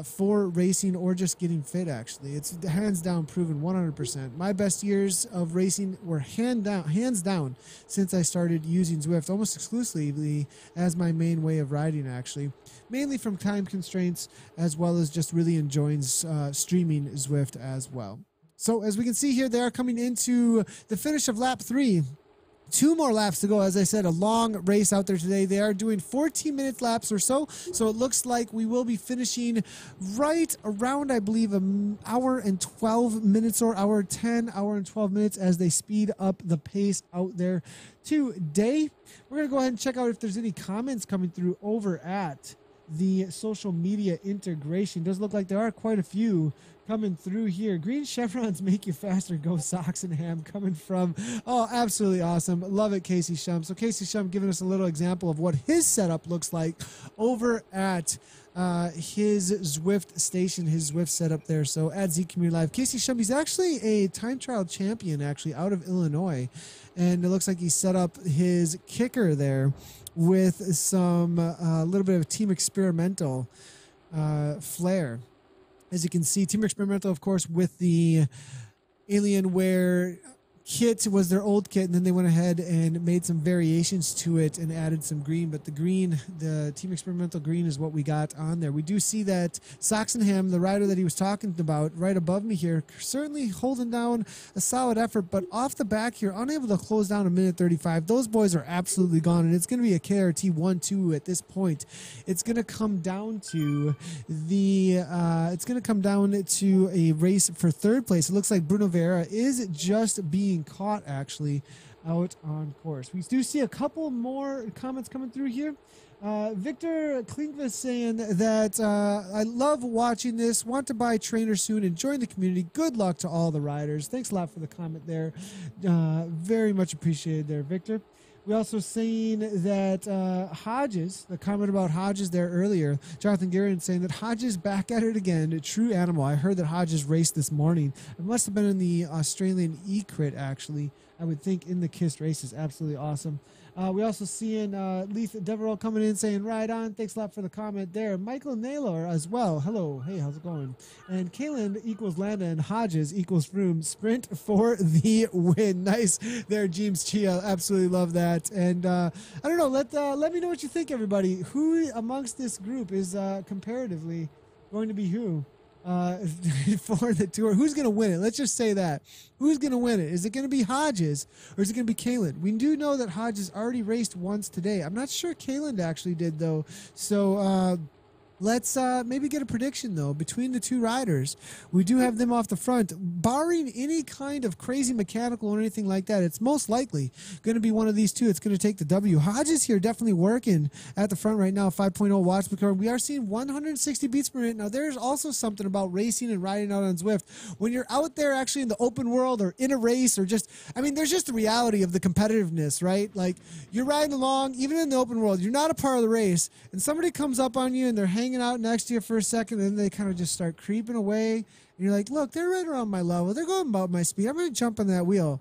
for racing or just getting fit, actually. It's hands down proven 100%. My best years of racing were hands down since I started using Zwift almost exclusively as my main way of riding, actually. Mainly from time constraints, as well as just really enjoying streaming Zwift as well. So as we can see here, they are coming into the finish of lap 3. 2 more laps to go. As I said, a long race out there today. They are doing 14-minute laps or so. So it looks like we will be finishing right around, I believe, an hour and 12 minutes or hour 10, hour and 12 minutes as they speed up the pace out there today. We're going to go ahead and check out if there's any comments coming through over at the social media integration. Does look like there are quite a few coming through here. Green chevrons make you faster. Go Sox and Ham coming from. Oh, absolutely awesome. Love it, Casey Shum. So Casey Shum giving us a little example of what his setup looks like over at his Zwift station, his Zwift setup there. So at Z Community Live, Casey Shum, he's actually a time trial champion, actually, out of Illinois. And it looks like he set up his kicker there with some little bit of Team Experimental flair. As you can see, Team Experimental, of course, with the Alienware kit was their old kit, and then they went ahead and made some variations to it and added some green. But the green, the Team Experimental green, is what we got on there. We do see that Soxenham, the rider that he was talking about right above me here, certainly holding down a solid effort, but off the back here, unable to close down a minute 35. Those boys are absolutely gone, and it's going to be a KRT 1-2 at this point. It's going to come down to a race for third place. It looks like Bruno Vieira is just being caught actually out on course. We do see a couple more comments coming through here. Victor Klinkvist saying that I love watching this, want to buy trainer soon and join the community. Good luck to all the riders. Thanks a lot for the comment there. Very much appreciated there, Victor. We also seen that Hodges, the comment about Hodges there earlier, Jonathan Guerin saying that Hodges back at it again, a true animal. I heard that Hodges raced this morning. It must have been in the Australian E-Crit, actually. I would think in the KISS races. Absolutely awesome. We also seeing Leith Deverell coming in saying, right on. Thanks a lot for the comment there. Michael Naylor as well. Hello. Hey, how's it going? And Kalen equals Landa and Hodges equals Froome. Sprint for the win. Nice there, James Chia. Absolutely love that. And I don't know. Let me know what you think, everybody. Who amongst this group is comparatively going to be who? For the tour. Who's going to win it? Let's just say that. Who's going to win it? Is it going to be Hodges or is it going to be Kalen? We do know that Hodges already raced once today. I'm not sure Kalen actually did, though. So let's maybe get a prediction, though, between the two riders. We do have them off the front. Barring any kind of crazy mechanical or anything like that, it's most likely going to be one of these two. It's going to take the W. Hodges here definitely working at the front right now, 5.0 watts per car. We are seeing 160 beats per minute. Now, there's also something about racing and riding out on Zwift. When you're out there actually in the open world or in a race or just, I mean, there's just the reality of the competitiveness, right? Like, you're riding along, even in the open world, you're not a part of the race, and somebody comes up on you and they're hanging out next to you for a second, and then they kind of just start creeping away, and you're like, look, they're right around my level, they're going about my speed, I'm going to jump on that wheel.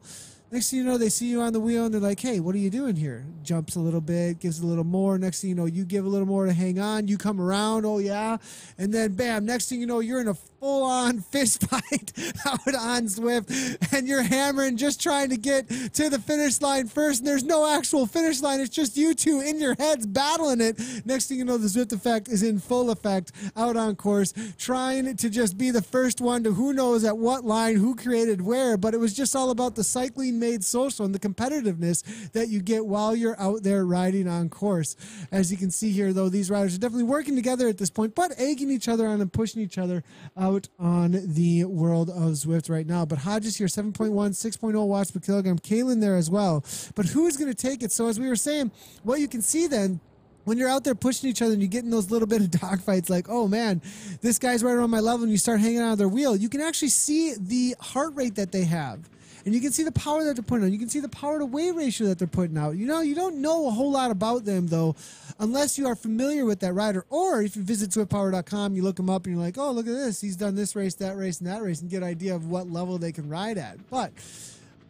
Next thing you know, they see you on the wheel and they're like, hey, what are you doing here? Jumps a little bit, gives a little more. Next thing you know, you give a little more to hang on. You come around, oh yeah. And then bam, next thing you know, you're in a full-on fist fight out on Zwift, and you're hammering, just trying to get to the finish line first, and there's no actual finish line. It's just you two in your heads battling it. Next thing you know, the Zwift effect is in full effect out on course, trying to just be the first one to who knows at what line, who created where, but it was just all about the cycling made social and the competitiveness that you get while you're out there riding on course. As you can see here, though, these riders are definitely working together at this point, but egging each other on and pushing each other out on the world of Zwift right now. But Hodges here, 7.1, 6.0 watts per kilogram. Kalen there as well. But who's going to take it? So as we were saying, what you can see then, when you're out there pushing each other and you get in those little bit of dogfights, like, oh man, this guy's right around my level, and you start hanging out on their wheel, you can actually see the heart rate that they have. And you can see the power that they're putting on. You can see the power to weight ratio that they're putting out. You know, you don't know a whole lot about them, though, unless you are familiar with that rider. Or if you visit SwiftPower.com, you look them up, and you're like, oh, look at this. He's done this race, that race, and that race, and get an idea of what level they can ride at. But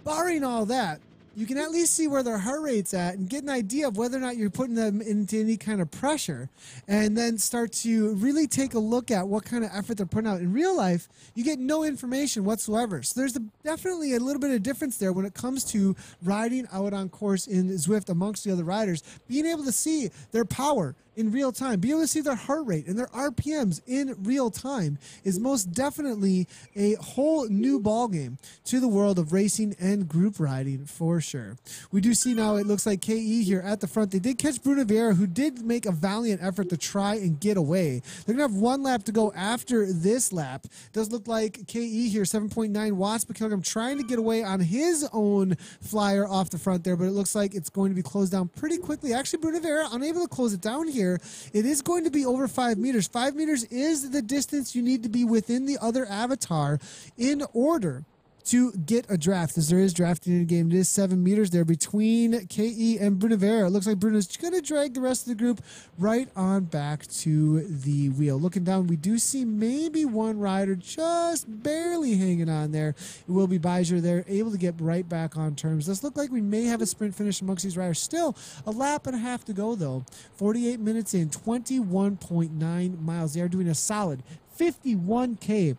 barring all that, you can at least see where their heart rate's at and get an idea of whether or not you're putting them into any kind of pressure, and then start to really take a look at what kind of effort they're putting out. In real life, you get no information whatsoever. So there's definitely a little bit of difference there when it comes to riding out on course in Zwift amongst the other riders, being able to see their power in real time, be able to see their heart rate and their RPMs in real time is most definitely a whole new ballgame to the world of racing and group riding for sure. We do see now it looks like KE here at the front. They did catch Bruno Vieira, who did make a valiant effort to try and get away. They're going to have one lap to go after this lap. It does look like KE here, 7.9 watts per kilogram, trying to get away on his own flyer off the front there, but it looks like it's going to be closed down pretty quickly. Actually, Bruno Vieira unable to close it down here. It is going to be over 5 meters. 5 meters is the distance you need to be within the other avatar in order to get a draft, because there is drafting in the game. It is 7 meters there between KE and Bruno Vieira. It looks like Bruno's going to drag the rest of the group right on back to the wheel. Looking down, we do see maybe one rider just barely hanging on there. It will be Bijur there, able to get right back on terms. Does look like we may have a sprint finish amongst these riders. Still a lap and a half to go, though. 48 minutes in, 21.9 miles. They are doing a solid 51K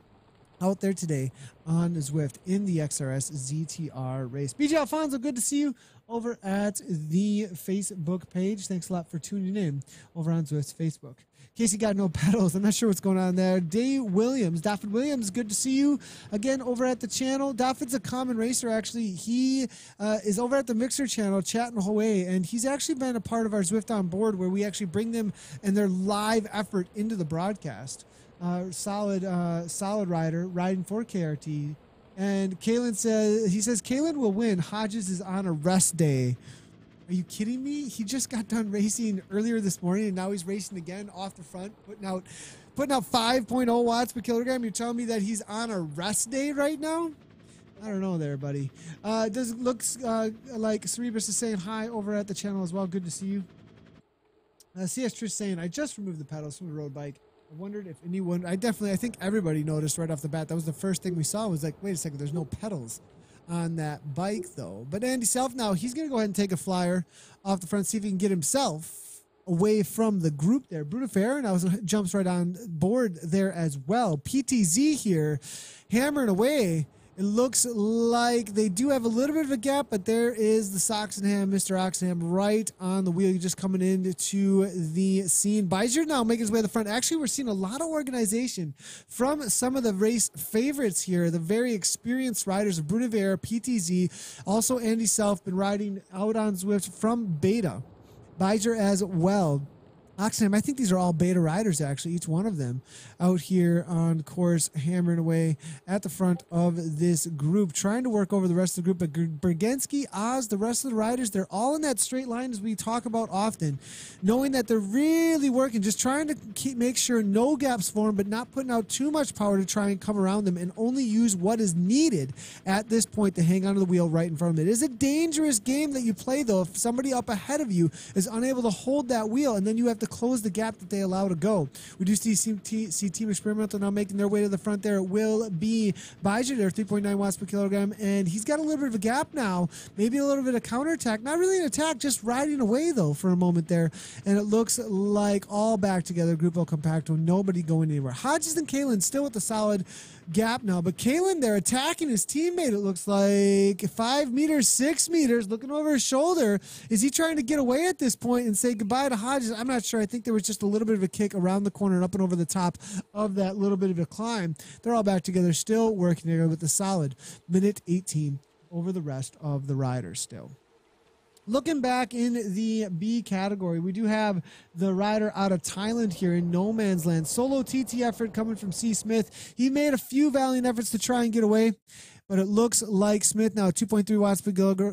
out there today on Zwift in the XRS ZTR race. BJ Alfonso, good to see you over at the Facebook page. Thanks a lot for tuning in over on Zwift's Facebook. Casey got no pedals. I'm not sure what's going on there. Dafford Williams, good to see you again over at the channel. Daffod's a common racer, actually. He is over at the Mixer channel chatting away, and he's actually been a part of our Zwift on Board where we actually bring them and their live effort into the broadcast. Solid rider riding for KRT. And Kalen says, Kalen will win. Hodges is on a rest day. Are you kidding me? He just got done racing earlier this morning, and now he's racing again off the front, putting out 5.0 watts per kilogram. You're telling me that he's on a rest day right now? I don't know there, buddy. Looks like Cerebrus is saying hi over at the channel as well. Good to see you. CS Trish saying, I just removed the pedals from the road bike. I wondered if anyone, I think everybody noticed right off the bat. That was the first thing we saw, was like, wait a second, there's no pedals on that bike though. But Andy Self now, he's going to go ahead and take a flyer off the front, see if he can get himself away from the group there. Bruno Ferrer now jumps right on board there as well. PTZ here hammering away. It looks like they do have a little bit of a gap, but there is the Oxenham, Mr. Oxenham, right on the wheel. You're just coming into the scene. Beiser now making his way to the front. Actually, we're seeing a lot of organization from some of the race favorites here, the very experienced riders of Brunevere, PTZ, also Andy Self, been riding out on Zwift from Beta. Beiser as well. Oxenham, I think these are all Beta riders, actually, each one of them out here on course, hammering away at the front of this group, trying to work over the rest of the group. But Bergenski, Oz, the rest of the riders, they're all in that straight line as we talk about often, knowing that they're really working, just trying to make sure no gaps form, but not putting out too much power to try and come around them, and only use what is needed at this point to hang onto the wheel right in front of them. It is a dangerous game that you play, though, if somebody up ahead of you is unable to hold that wheel, and then you have to close the gap that they allow to go. We do see Team Experimental now making their way to the front there. It will be Beiser there, 3.9 watts per kilogram, and he's got a little bit of a gap now, maybe a little bit of counterattack. Not really an attack, just riding away, though, for a moment there, and it looks like all back together, Grupo Compacto, nobody going anywhere. Hodges and Kalen still with the solid gap now, but Kalen there attacking his teammate, it looks like 5 meters, 6 meters, looking over his shoulder. Is he trying to get away at this point and say goodbye to Hodges? I'm not sure. I think there was just a little bit of a kick around the corner and up and over the top of that little bit of a climb. They're all back together, still working together with the solid minute 18 over the rest of the riders still. Looking back in the B category, we do have the rider out of Thailand here in no man's land. Solo TT effort coming from C. Smith. He made a few valiant efforts to try and get away, but it looks like Smith now, 2.3 watts per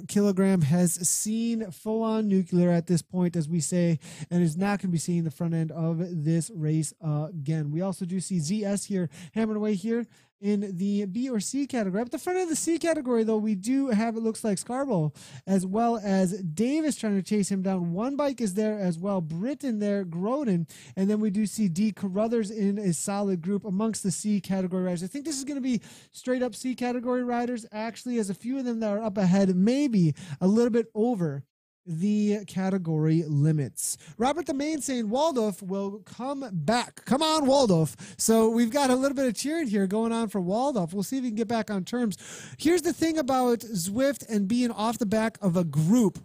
kilogram, has seen full-on nuclear at this point, as we say, and is not going to be seeing the front end of this race again. We also do see ZS here hammering away here in the B or C category. At the front of the C category, though, we do have, it looks like, Scarborough, as well as Davis trying to chase him down. One bike is there as well. Britton there, Groden, and then we do see D. Carruthers in a solid group amongst the C category riders. I think this is going to be straight up C category riders, actually, as a few of them that are up ahead, maybe a little bit over the category limits. Robert the Main saying Waldorf will come back. Come on, Waldorf. So we've got a little bit of cheering here going on for Waldorf. We'll see if he can get back on terms. Here's the thing about Zwift and being off the back of a group.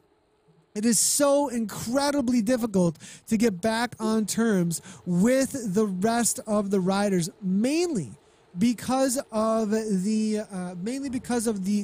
It is so incredibly difficult to get back on terms with the rest of the riders, mainly because of the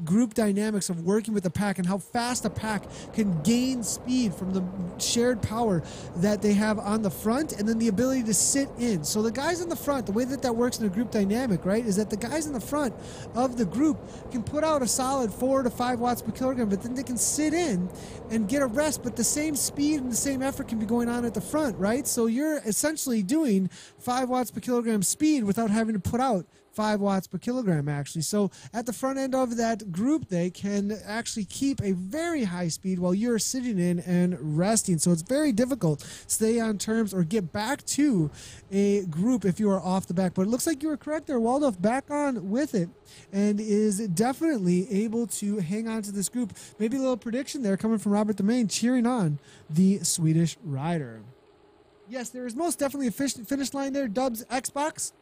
group dynamics of working with the pack and how fast a pack can gain speed from the shared power that they have on the front, and then the ability to sit in. So the guys in the front, the way that that works in a group dynamic, right, is that the guys in the front of the group can put out a solid 4 to 5 watts per kilogram, but then they can sit in and get a rest, but the same speed and the same effort can be going on at the front, right? So you're essentially doing 5 watts per kilogram speed without having to put out 5 watts per kilogram, actually. So at the front end of that group, they can actually keep a very high speed while you're sitting in and resting. So it's very difficult to stay on terms or get back to a group if you are off the back. But it looks like you were correct there. Waldorf back on with it and is definitely able to hang on to this group. Maybe a little prediction there coming from Robert the Main, cheering on the Swedish rider. Yes, there is most definitely a finish line there. Dubs Xbox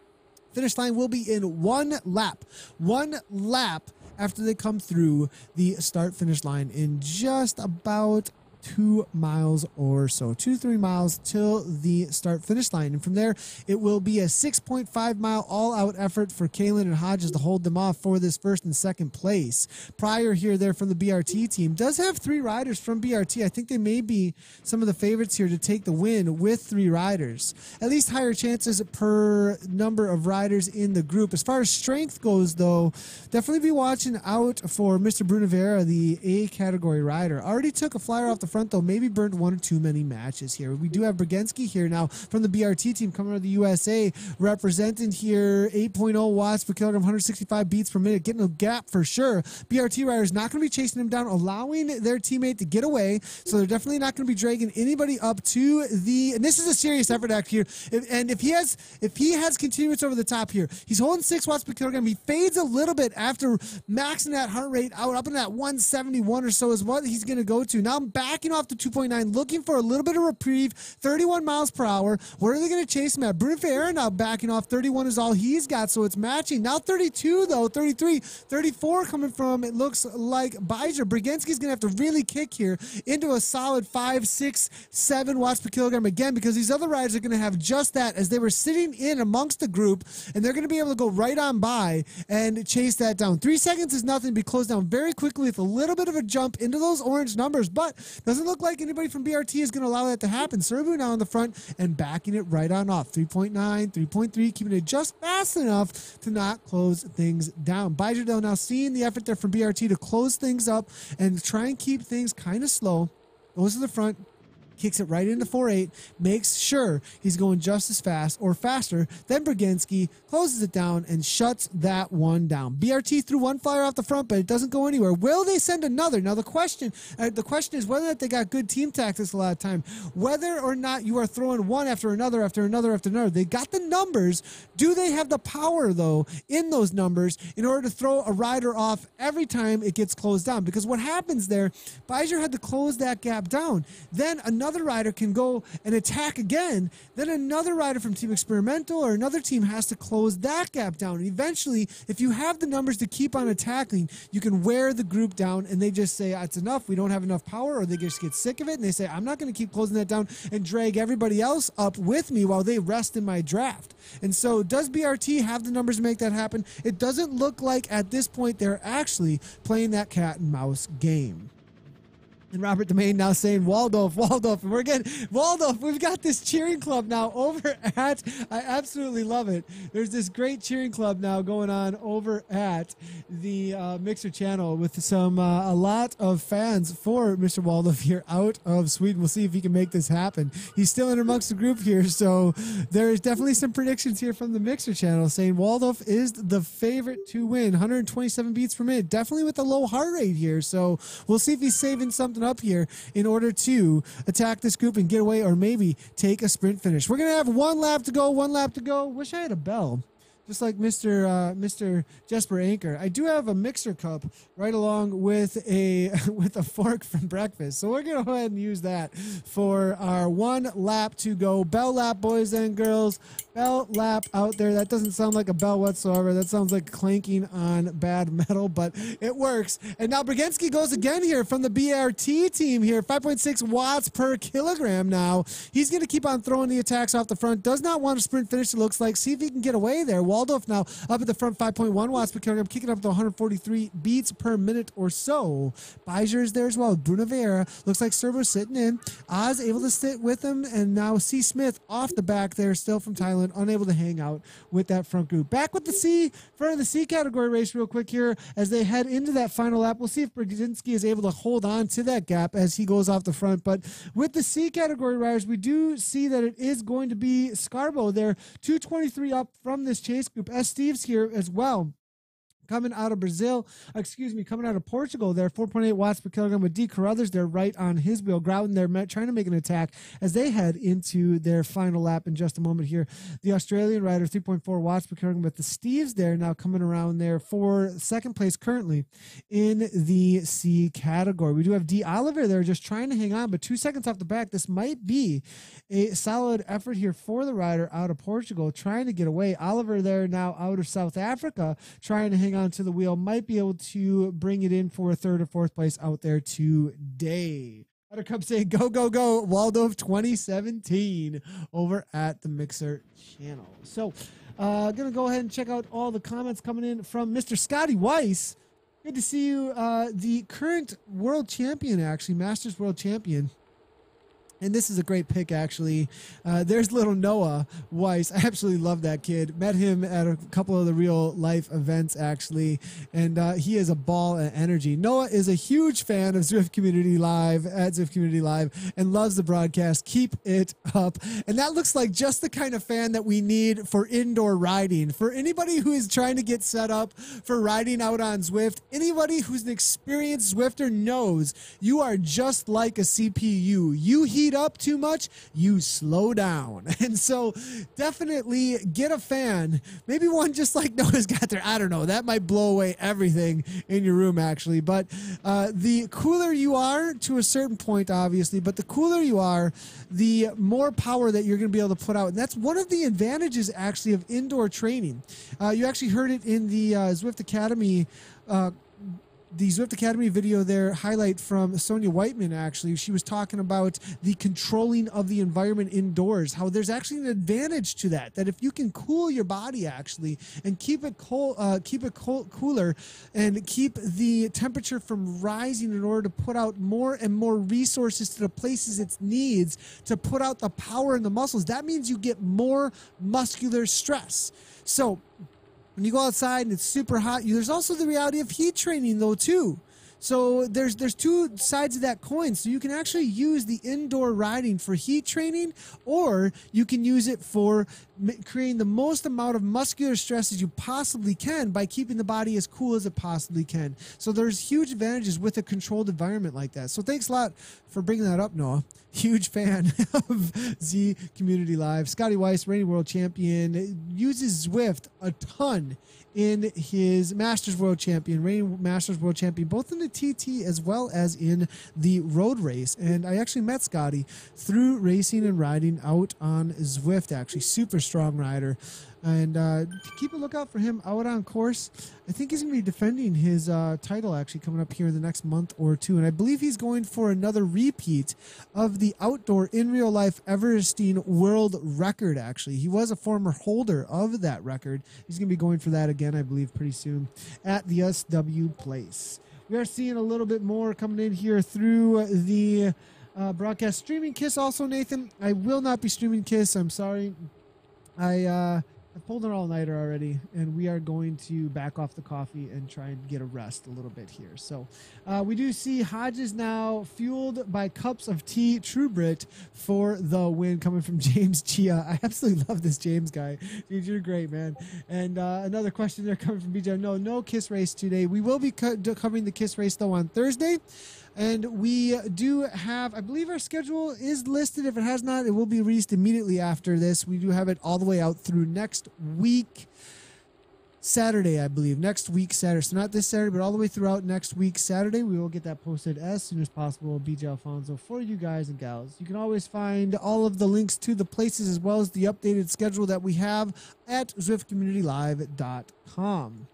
finish line will be in 1 lap. 1 lap after they come through the start-finish line in just about 2 miles or so, 2-3 miles till the start finish line. And from there, it will be a 6.5 mile all out effort for Kalen and Hodges to hold them off for this first and second place. Pryor here, there from the BRT team, does have 3 riders from BRT. I think they may be some of the favorites here to take the win with 3 riders. At least higher chances per number of riders in the group. As far as strength goes, though, definitely be watching out for Mr. Brunavera, the A category rider. Already took a flyer off the front, though, maybe burned 1 or 2 many matches here. We do have Brzezinski here now from the BRT team coming out of the USA, representing here 8.0 watts per kilogram, 165 beats per minute, getting a gap for sure. BRT riders not going to be chasing him down, allowing their teammate to get away, so they're definitely not going to be dragging anybody up to the, and this is a serious effort act here, and if he has continuance over the top here, he's holding 6 watts per kilogram. He fades a little bit after maxing that heart rate out up in that 171 or so is what he's going to go to. Now I'm backing off to 2.9, looking for a little bit of reprieve, 31 miles per hour. Where are they going to chase him at? Bruno Ferreira now backing off. 31 is all he's got, so it's matching. Now 32, though, 33, 34 coming from, it looks like Bijzer. Brzezinski's going to have to really kick here into a solid 5, 6, 7 watts per kilogram again, because these other riders are going to have just that as they were sitting in amongst the group, and they're going to be able to go right on by and chase that down. 3 seconds is nothing. Be closed down very quickly with a little bit of a jump into those orange numbers, but doesn't look like anybody from BRT is going to allow that to happen. Serbu now in the front and backing it right on off. 3.9, 3.3, keeping it just fast enough to not close things down. Bijardel now seeing the effort there from BRT to close things up and try and keep things kind of slow. Goes to the front, kicks it right into 4.8, makes sure he's going just as fast or faster than Brzezinski, closes it down and shuts that one down. BRT threw 1 flyer off the front, but it doesn't go anywhere. Will they send another? Now the question is whether or not they got good team tactics a lot of time, whether or not you are throwing one after another, after another, after another. They got the numbers. Do they have the power, though, in those numbers in order to throw a rider off every time it gets closed down? Because what happens there, Bijzer had to close that gap down. Then another rider can go and attack again. Then another rider from Team Experimental or another team has to close that gap down. And eventually, if you have the numbers to keep on attacking, you can wear the group down and they just say, it's enough, we don't have enough power, or they just get sick of it and they say, I'm not going to keep closing that down and drag everybody else up with me while they rest in my draft. And so does BRT have the numbers to make that happen? It doesn't look like at this point they're actually playing that cat and mouse game. And Robert Domain now saying, Waldorf. And we're getting, Waldorf, we've got this cheering club now over at, I absolutely love it. There's this great cheering club now going on over at the Mixer channel with some, a lot of fans for Mr. Waldorf here out of Sweden. We'll see if he can make this happen. He's still in amongst the group here, so there's definitely some predictions here from the Mixer channel saying Waldorf is the favorite to win. 127 beats per minute, definitely with a low heart rate here, so we'll see if he's saving something up here in order to attack this group and get away, or maybe take a sprint finish. We're gonna have 1 lap to go. Wish I had a bell, just like Mr. Jesper Anchor. I do have a mixer cup right along with a fork from breakfast, so we're gonna go ahead and use that for our 1 lap to go. Bell lap, boys and girls. Bell lap out there. That doesn't sound like a bell whatsoever. That sounds like clanking on bad metal, but it works. And now Brzezinski goes again here from the BRT team here. 5.6 watts per kilogram now. He's going to keep on throwing the attacks off the front. Does not want a sprint finish, it looks like. See if he can get away there. Waldorf now up at the front, 5.1 watts per kilogram, kicking up to 143 beats per minute or so. Bijzer is there as well. Bruno Vieira. Looks like Servo sitting in. Oz able to sit with him, and now C. Smith off the back there, still from Thailand, unable to hang out with that front group. Back with the front of the C category race real quick here as they head into that final lap. We'll see if Brzezinski is able to hold on to that gap as he goes off the front. But with the C category riders, we do see that it is going to be Scarbo there, 223 up from this chase group. S. Steve's here as well, coming out of Brazil, coming out of Portugal there, 4.8 watts per kilogram with D. Carruthers. They're right on his wheel. Groudon, they're trying to make an attack as they head into their final lap in just a moment here. The Australian rider, 3.4 watts per kilogram with the Steves there now coming around there for second place currently in the C category. We do have D. Oliver there just trying to hang on, but 2 seconds off the back. This might be a solid effort here for the rider out of Portugal, trying to get away. Oliver there now out of South Africa, trying to hang on to the wheel, might be able to bring it in for a third or fourth place out there today. Buttercup saying go, go, go, Waldorf 2017 over at the Mixer channel. So, going to go ahead and check out all the comments coming in from Mr. Scotty Weiss. Good to see you. The current world champion, actually, Masters world champion. And this is a great pick, actually. There's little Noah Weiss. I absolutely love that kid. Met him at a couple of the real life events, actually. And he is a ball of energy. Noah is a huge fan of Zwift Community Live, at Zwift Community Live, and loves the broadcast. Keep it up. And that looks like just the kind of fan that we need for indoor riding. For anybody who is trying to get set up for riding out on Zwift, anybody who's an experienced Zwifter knows you are just like a CPU. You heat up too much, you slow down. And so definitely get a fan, maybe one just like Noah's got there. I don't know, that might blow away everything in your room, actually. But the cooler you are, to a certain point, obviously, but the cooler you are, the more power that you're going to be able to put out. And that's one of the advantages, actually, of indoor training. You actually heard it in the Zwift Academy video there, highlight from Sonia Whiteman. Actually, she was talking about the controlling of the environment indoors, how there's actually an advantage to that if you can cool your body, actually, and keep it cooler and keep the temperature from rising in order to put out more and more resources to the places it needs to put out the power in the muscles, that means you get more muscular stress. So when you go outside and it's super hot, there's also the reality of heat training, though, too. So there's two sides of that coin. So you can actually use the indoor riding for heat training, or you can use it for creating the most amount of muscular stress as you possibly can by keeping the body as cool as it possibly can. So there's huge advantages with a controlled environment like that. So thanks a lot for bringing that up, Noah. Huge fan of Z Community Live. Scotty Weiss, reigning world champion, uses Zwift a ton in his Masters World Champion, reigning Masters World Champion, both in the TT as well as in the road race. And I actually met Scotty through racing and riding out on Zwift, actually. Super strong rider. And keep a lookout for him out on course. I think he's going to be defending his title, actually, coming up here in the next month or two. And I believe he's going for another repeat of the outdoor in real life Everesting world record, actually. He was a former holder of that record. He's going to be going for that again, I believe, pretty soon at the SW Place. We are seeing a little bit more coming in here through the broadcast. Streaming Kiss also, Nathan. I will not be streaming Kiss. I'm sorry. I've pulled an all-nighter already, and we are going to back off the coffee and try and get a rest a little bit here. So we do see Hodges now fueled by cups of tea. True Brit for the win, coming from James Chia. I absolutely love this James guy. Dude, you're great, man. And another question there coming from BJ. No Kiss race today. We will be covering the Kiss race, though, on Thursday. And we do have, I believe our schedule is listed. If it has not, it will be released immediately after this. We do have it all the way out through next week, Saturday, I believe. Next week, Saturday. So not this Saturday, but all the way throughout next week, Saturday. We will get that posted as soon as possible, BJ Alfonso, for you guys and gals. You can always find all of the links to the places as well as the updated schedule that we have at ZwiftCommunityLive.com.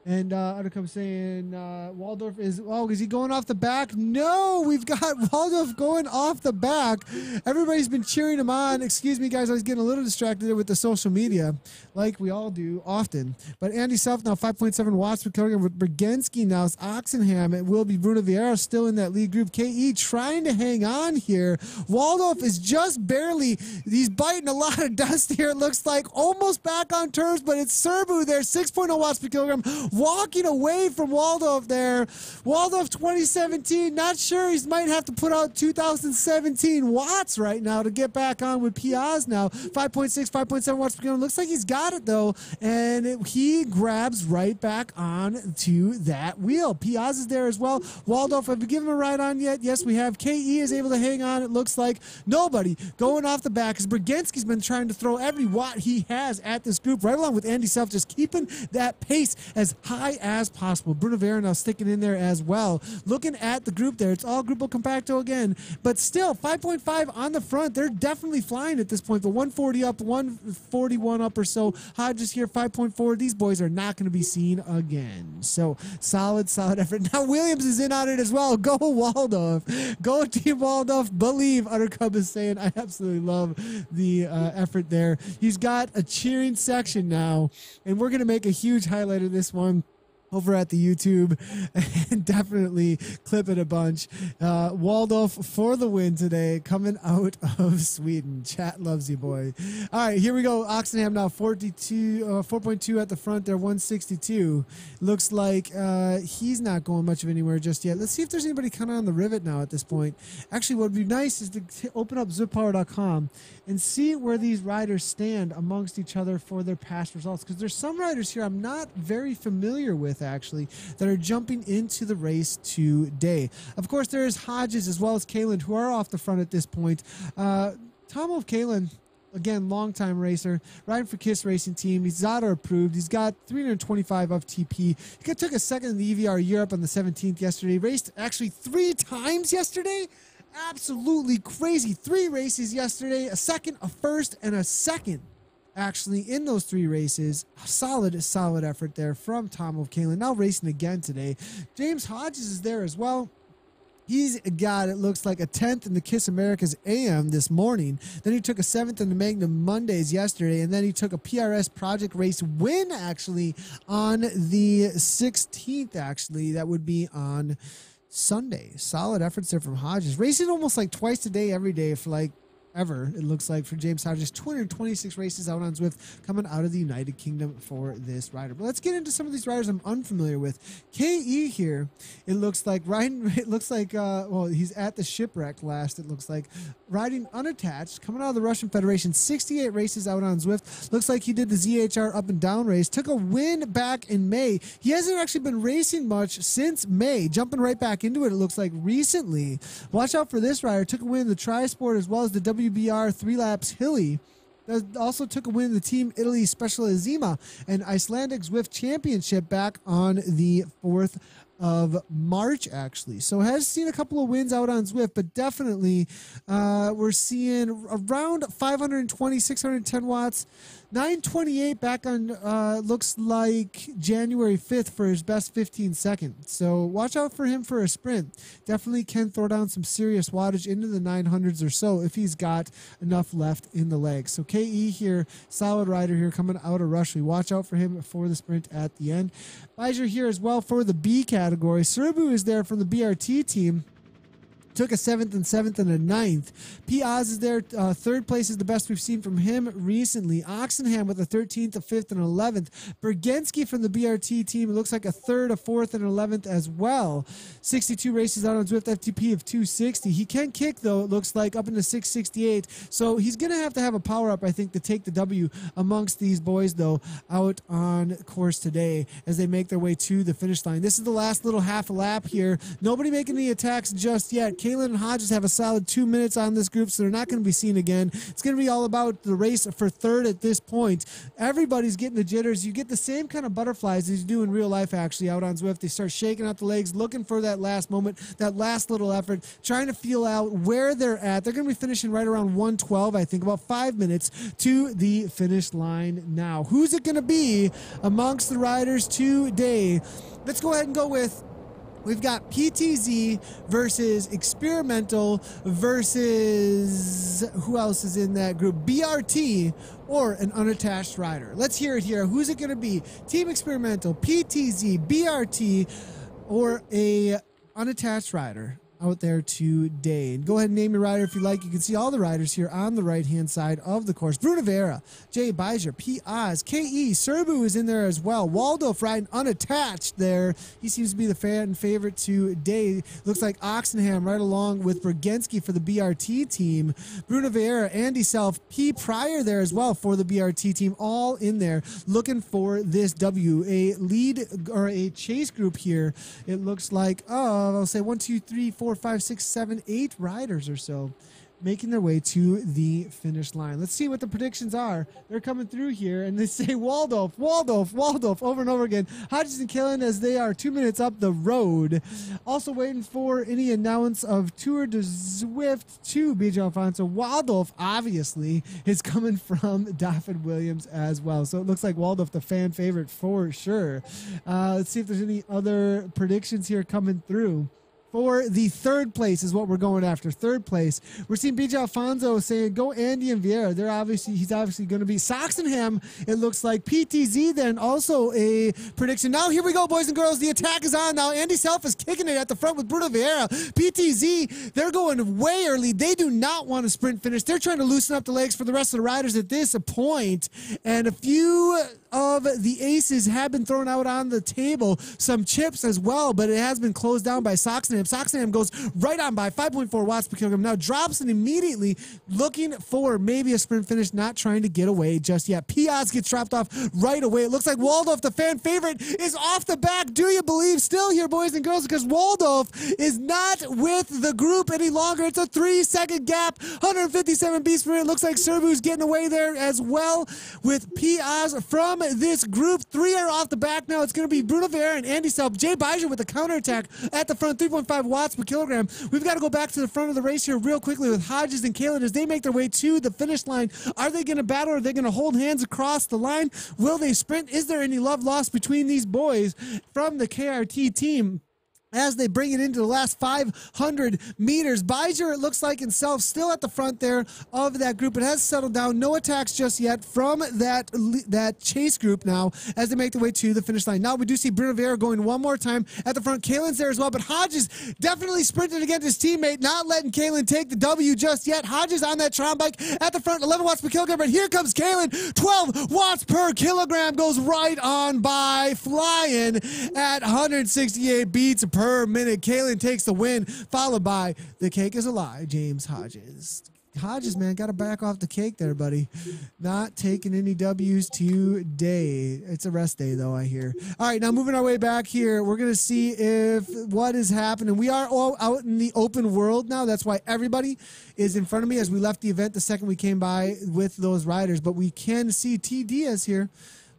And Undercome saying Waldorf is, is he going off the back? No, we've got Waldorf going off the back. Everybody's been cheering him on. Excuse me, guys, I was getting a little distracted there with the social media, like we all do often. But Andy Self now 5.7 watts per kilogram with Bergenski now. It's Oxenham. It will be Bruno Vieira still in that lead group. KE trying to hang on here. Waldorf is just barely, he's biting a lot of dust here. It looks like almost back on terms, but it's Serbu there, 6.0 watts per kilogram. walking away from Waldorf there. Waldorf 2017, not sure. He might have to put out 2017 watts right now to get back on with Piaz now. 5.6, 5.7 watts per kilometer. Looks like he's got it though. And he grabs right back on to that wheel. Piaz is there as well. Waldorf, have we given him a ride on yet? Yes, we have. KE is able to hang on. It looks like nobody going off the back, because Brzezinski's been trying to throw every watt he has at this group, right along with Andy Self, just keeping that pace as high as possible. Bruno Vera now sticking in there as well. Looking at the group there, it's all Grupo Compacto again, but still 5.5 on the front. They're definitely flying at this point, but 140 up, 141 up or so. Hodges here, 5.4. These boys are not going to be seen again. So solid effort. Now Williams is in on it as well. Go Waldorf. Go Team Waldorf. Believe, Uttercub is saying. I absolutely love the effort there. He's got a cheering section now, and we're going to make a huge highlight of this one over at the YouTube and definitely clip it a bunch. Waldorf for the win today, coming out of Sweden. Chat loves you, boy. All right, here we go. Oxenham now 4.2 at the front there, 162. Looks like he's not going much of anywhere just yet. Let's see if there's anybody kind of on the rivet now at this point. Actually, what would be nice is to open up zippower.com and see where these riders stand amongst each other for their past results, because there's some riders here I'm not very familiar with actually that are jumping into the race today. Of course, there is Hodges as well as Kalen, who are off the front at this point. Tom of Kalen, again, longtime racer, riding for KISS Racing Team. He's ZTR approved. He's got 325 of TP. He took a second in the EVR Europe on the 17th yesterday. Raced actually 3 times yesterday. Absolutely crazy. 3 races yesterday, a second, a first, and a second. Actually, in those 3 races, solid effort there from Tom of Kalen. Now racing again today. James Hodges is there as well. He's got, it looks like, a 10th in the KISS Americas AM this morning. Then he took a 7th in the Magnum Mondays yesterday. And then he took a PRS Project Race win, actually, on the 16th, actually. That would be on Sunday. Solid efforts there from Hodges. Racing almost like twice a day, every day for like ever, it looks like, for James Hodges. 226 races out on Zwift coming out of the United Kingdom for this rider. But let's get into some of these riders I'm unfamiliar with. KE here, it looks like riding, well, he's at the shipwreck last, it looks like, riding unattached, coming out of the Russian Federation. 68 races out on Zwift. Looks like he did the ZTR up and down race. Took a win back in May. He hasn't actually been racing much since May. Jumping right back into it looks like recently. Watch out for this rider. Took a win in the Tri-Sport as well as the WBR 3 laps hilly. Also took a win in the Team Italy Specializima and Icelandic Zwift Championship back on the 4th of March, actually. So has seen a couple of wins out on Zwift, but definitely we're seeing around 520, 610 watts. 928 back on, looks like January 5th for his best 15 seconds. So watch out for him for a sprint. Definitely can throw down some serious wattage into the 900s or so if he's got enough left in the legs. So KE here, solid rider here coming out of Rushley. Watch out for him for the sprint at the end. Bijzer here as well for the B category. Serbu is there from the BRT team. Took a 7th and 7th and a 9th. Piaz is there. 3rd place is the best we've seen from him recently. Oxenham with a 13th, a 5th, and 11th. Brzezinski from the BRT team. It looks like a 3rd, a 4th, and 11th as well. 62 races out on Zwift, FTP of 260. He can kick, though, it looks like, up into 668. So he's going to have a power-up, I think, to take the W amongst these boys, though, out on course today as they make their way to the finish line. This is the last little half a lap here. Nobody making the attacks just yet. Kalen and Hodges have a solid 2 minutes on this group, so they're not going to be seen again. It's going to be all about the race for 3rd at this point. Everybody's getting the jitters. You get the same kind of butterflies as you do in real life, actually, out on Zwift. They start shaking out the legs, looking for that last moment, that last little effort, trying to feel out where they're at. They're going to be finishing right around 112, I think, about 5 minutes to the finish line now. Who's it going to be amongst the riders today? Let's go ahead and go with, we've got PTZ versus Experimental versus, who else is in that group? BRT or an unattached rider. Let's hear it here. Who's it going to be? Team Experimental, PTZ, BRT, or a unattached rider? out there today. And go ahead and name your rider if you like. You can see all the riders here on the right-hand side of the course. Bruno Vera, Jay Bijzer, P. Oz, K.E. Serbu is in there as well. Waldorf riding unattached there. He seems to be the fan favorite today. Looks like Oxenham right along with Bragensky for the BRT team. Bruno Vera, Andy Self, P. Pryor there as well for the BRT team. All in there looking for this W. A lead or a chase group here. It looks like, I'll say 1, 2, 3, 4, 5, 6, 7, 8 riders or so making their way to the finish line. Let's see what the predictions are. They're coming through here, and they say Waldorf, Waldorf, Waldorf over and over again. Hodges and Killen as they are 2 minutes up the road. Also waiting for any announce of Tue Jul Zwift to BJ Alfonso. Waldorf, obviously, is coming from Dafford Williams as well. So it looks like Waldorf, the fan favorite for sure. Let's see if there's any other predictions here coming through. For the third place is what we're going after. Third place. We're seeing BJ Alfonso saying, go Andy and Vieira. He's obviously going to be Soxenham. It looks like PTZ then also a prediction. Now here we go, boys and girls. The attack is on now. Andy Self is kicking it at the front with Bruno Vieira. PTZ, they're going way early. They do not want a sprint finish. They're trying to loosen up the legs for the rest of the riders at this point. And a few of the aces have been thrown out on the table. Some chips as well, but it has been closed down by Soxenham. Soxenham goes right on by 5.4 watts per kilogram. Now drops it immediately, looking for maybe a sprint finish, not trying to get away just yet. Piaz gets dropped off right away. It looks like Waldorf, the fan favorite, is off the back. Do you believe still here, boys and girls? Because Waldorf is not with the group any longer. It's a 3-second gap. 157 beats per minute. Looks like Serbu's getting away there as well with Piaz from this group. 3 are off the back now. It's going to be Bruno Vieira and Andy Self. Jay Bijzer with the counterattack at the front, 3.5 watts per kilogram. We've got to go back to the front of the race here real quickly with Hodges and Kalen as they make their way to the finish line. Are they going to battle? Are they going to hold hands across the line? Will they sprint? Is there any love lost between these boys from the KRT team as they bring it into the last 500 meters? Bijzer, it looks like, himself still at the front there of that group. It has settled down. No attacks just yet from that chase group now as they make their way to the finish line. Now we do see Bruno Vieira going one more time at the front. Kalen's there as well, but Hodges definitely sprinted against his teammate, not letting Kalen take the W just yet. Hodges on that Tron bike at the front, 11 watts per kilogram, but here comes Kalen. 12 watts per kilogram, goes right on by, flying at 168 beats per minute. Kalen takes the win, followed by the cake is a lie, James Hodges. Hodges, man, got to back off the cake there, buddy. Not taking any W's today. It's a rest day, though, I hear. All right, now moving our way back here, we're going to see if what is happening. We are all out in the open world now. That's why everybody is in front of me as we left the event the second we came by with those riders. But we can see T. Diaz here.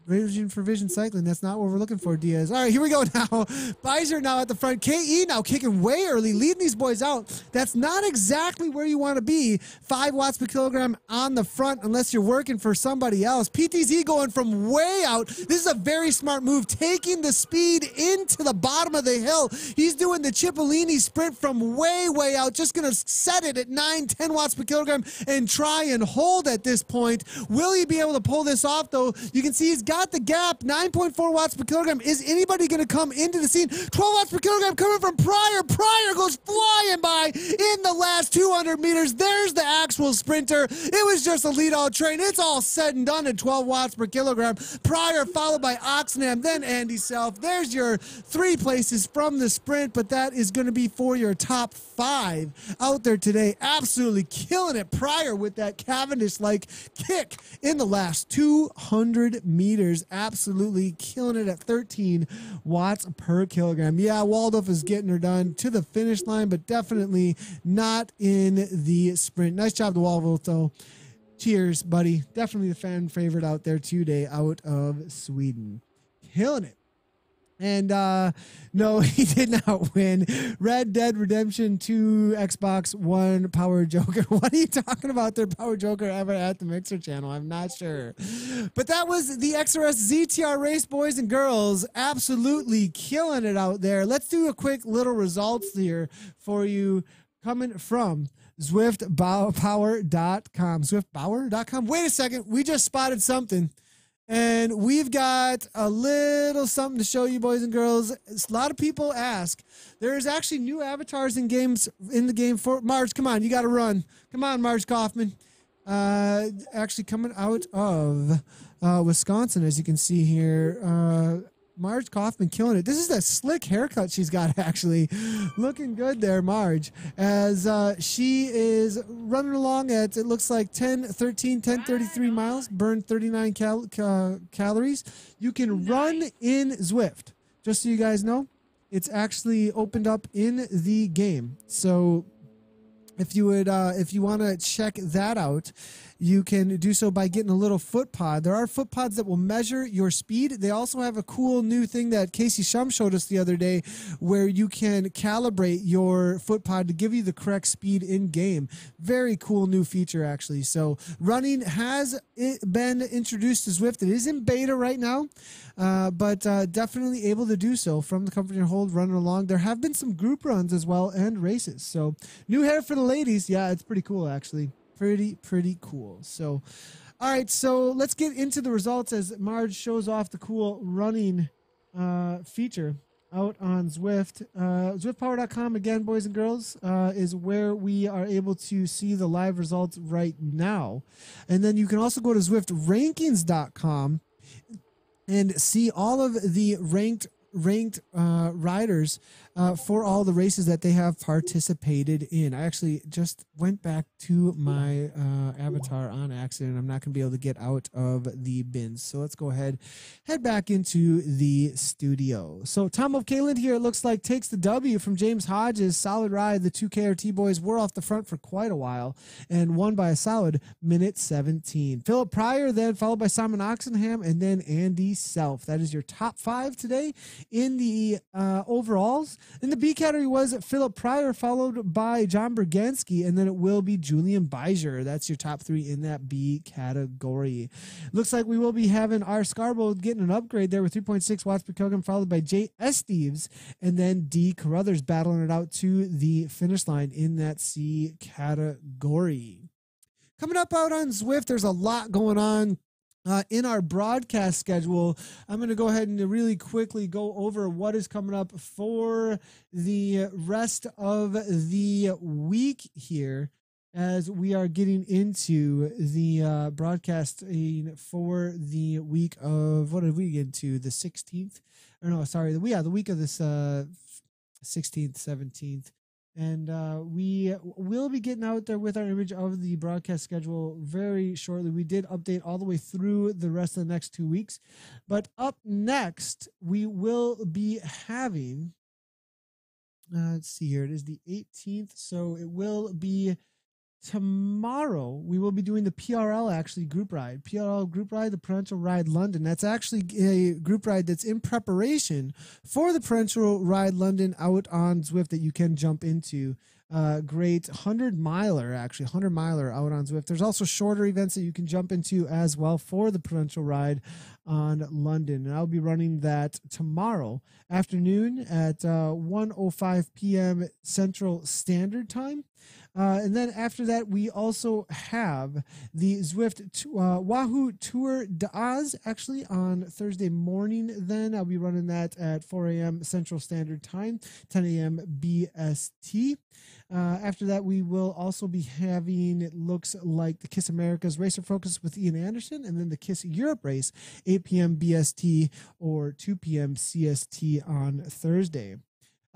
Vision for Vision Cycling. That's not what we're looking for, Diaz. All right, here we go now. Bijzer now at the front. KE now kicking way early, leading these boys out. That's not exactly where you want to be. 5 watts per kilogram on the front unless you're working for somebody else. PTZ going from way out. This is a very smart move, taking the speed into the bottom of the hill. He's doing the Cipollini sprint from way, way out. Just going to set it at 9, 10 watts per kilogram and try and hold at this point. Will he be able to pull this off, though? You can see he's got the gap, 9.4 watts per kilogram. Is anybody going to come into the scene? 12 watts per kilogram coming from Pryor. Pryor goes flying by in the last 200 meters. There's the actual sprinter. It was just a lead-out train. It's all said and done at 12 watts per kilogram. Pryor followed by Oxenham, then Andy Self. There's your 3 places from the sprint, but that is going to be for your top 5 out there today. Absolutely killing it. Pryor with that Cavendish-like kick in the last 200 meters. Absolutely killing it at 13 watts per kilogram. Yeah, Waldorf is getting her done to the finish line, but definitely not in the sprint. Nice job to Waldorf, though. Cheers, buddy. Definitely the fan favorite out there today out of Sweden. Killing it. And no, he did not win. Red Dead Redemption 2 Xbox One Power Joker. What are you talking about there, Power Joker, ever at the Mixer channel? I'm not sure. But that was the XRS ZTR race, boys and girls. Absolutely killing it out there. Let's do a quick little results here for you coming from ZwiftPower.com. ZwiftPower.com. Wait a second. We just spotted something. And we've got a little something to show you, boys and girls. A lot of people ask. There's actually new avatars in the game for Marge. Come on, you got to run. Come on, Marge Kaufman. Actually coming out of Wisconsin, as you can see here. Marge Kaufman killing it. This is a slick haircut she's got, actually. Looking good there, Marge. As she is running along at, it looks like 10:33 miles, burned 39 calories. You can run in Zwift. Just so you guys know, it's actually opened up in the game. So if you want to check that out, you can do so by getting a little foot pod. There are foot pods that will measure your speed. They also have a cool new thing that Casey Shum showed us the other day where you can calibrate your foot pod to give you the correct speed in game. Very cool new feature, actually. So running has been introduced to Zwift. It is in beta right now, but definitely able to do so from the comfort of your home, running along. There have been some group runs as well and races. So new hair for the ladies. Yeah, it's pretty cool, actually. Pretty cool. So, all right, so let's get into the results as Marge shows off the cool running feature out on Zwift. Zwiftpower.com, again, boys and girls, is where we are able to see the live results right now. And then you can also go to ZwiftRankings.com and see all of the ranked riders for all the races that they have participated in. I actually just went back to my avatar on accident. I'm not going to be able to get out of the bins. So let's go ahead, head back into the studio. So Tom of Kaland here, it looks like, takes the W from James Hodges. Solid ride. The two KRT boys were off the front for quite a while and won by a solid minute 17. Philip Pryor then followed by Simon Oxenham and then Andy Self. That is your top 5 today in the overalls. In the B category was Philip Pryor, followed by John Bergenski, and then it will be Julian Bijur. That's your top 3 in that B category. Looks like we will be having R. Scarborough getting an upgrade there with 3.6 watts per kilogram, followed by J. Esteves, and then D. Carruthers battling it out to the finish line in that C category. Coming up out on Zwift, there's a lot going on. In our broadcast schedule, I'm going to go ahead and really quickly go over what is coming up for the rest of the week here as we are getting into the broadcasting for the week of, what did we get into? The 16th? Or no, sorry. The week of this 16th, 17th. And we will be getting out there with our image of the broadcast schedule very shortly. We did update all the way through the rest of the next 2 weeks. But up next, we will be having, let's see here, it is the 18th. So it will be tomorrow. We will be doing the PRL, actually, group ride. PRL group ride, the Prudential Ride London. That's actually a group ride that's in preparation for the Prudential Ride London out on Zwift that you can jump into. Great 100-miler, actually, 100-miler out on Zwift. There's also shorter events that you can jump into as well for the Prudential Ride on London. And I'll be running that tomorrow afternoon at 1:05 p.m. Central Standard Time. And then after that, we also have the Zwift Wahoo Tour d'Oz, actually, on Thursday morning. Then I'll be running that at 4 a.m. Central Standard Time, 10 a.m. BST. After that, we will also be having, it looks like, the KISS America's Racer Focus with Ian Anderson, and then the KISS Europe race, 8 p.m. BST or 2 p.m. CST on Thursday.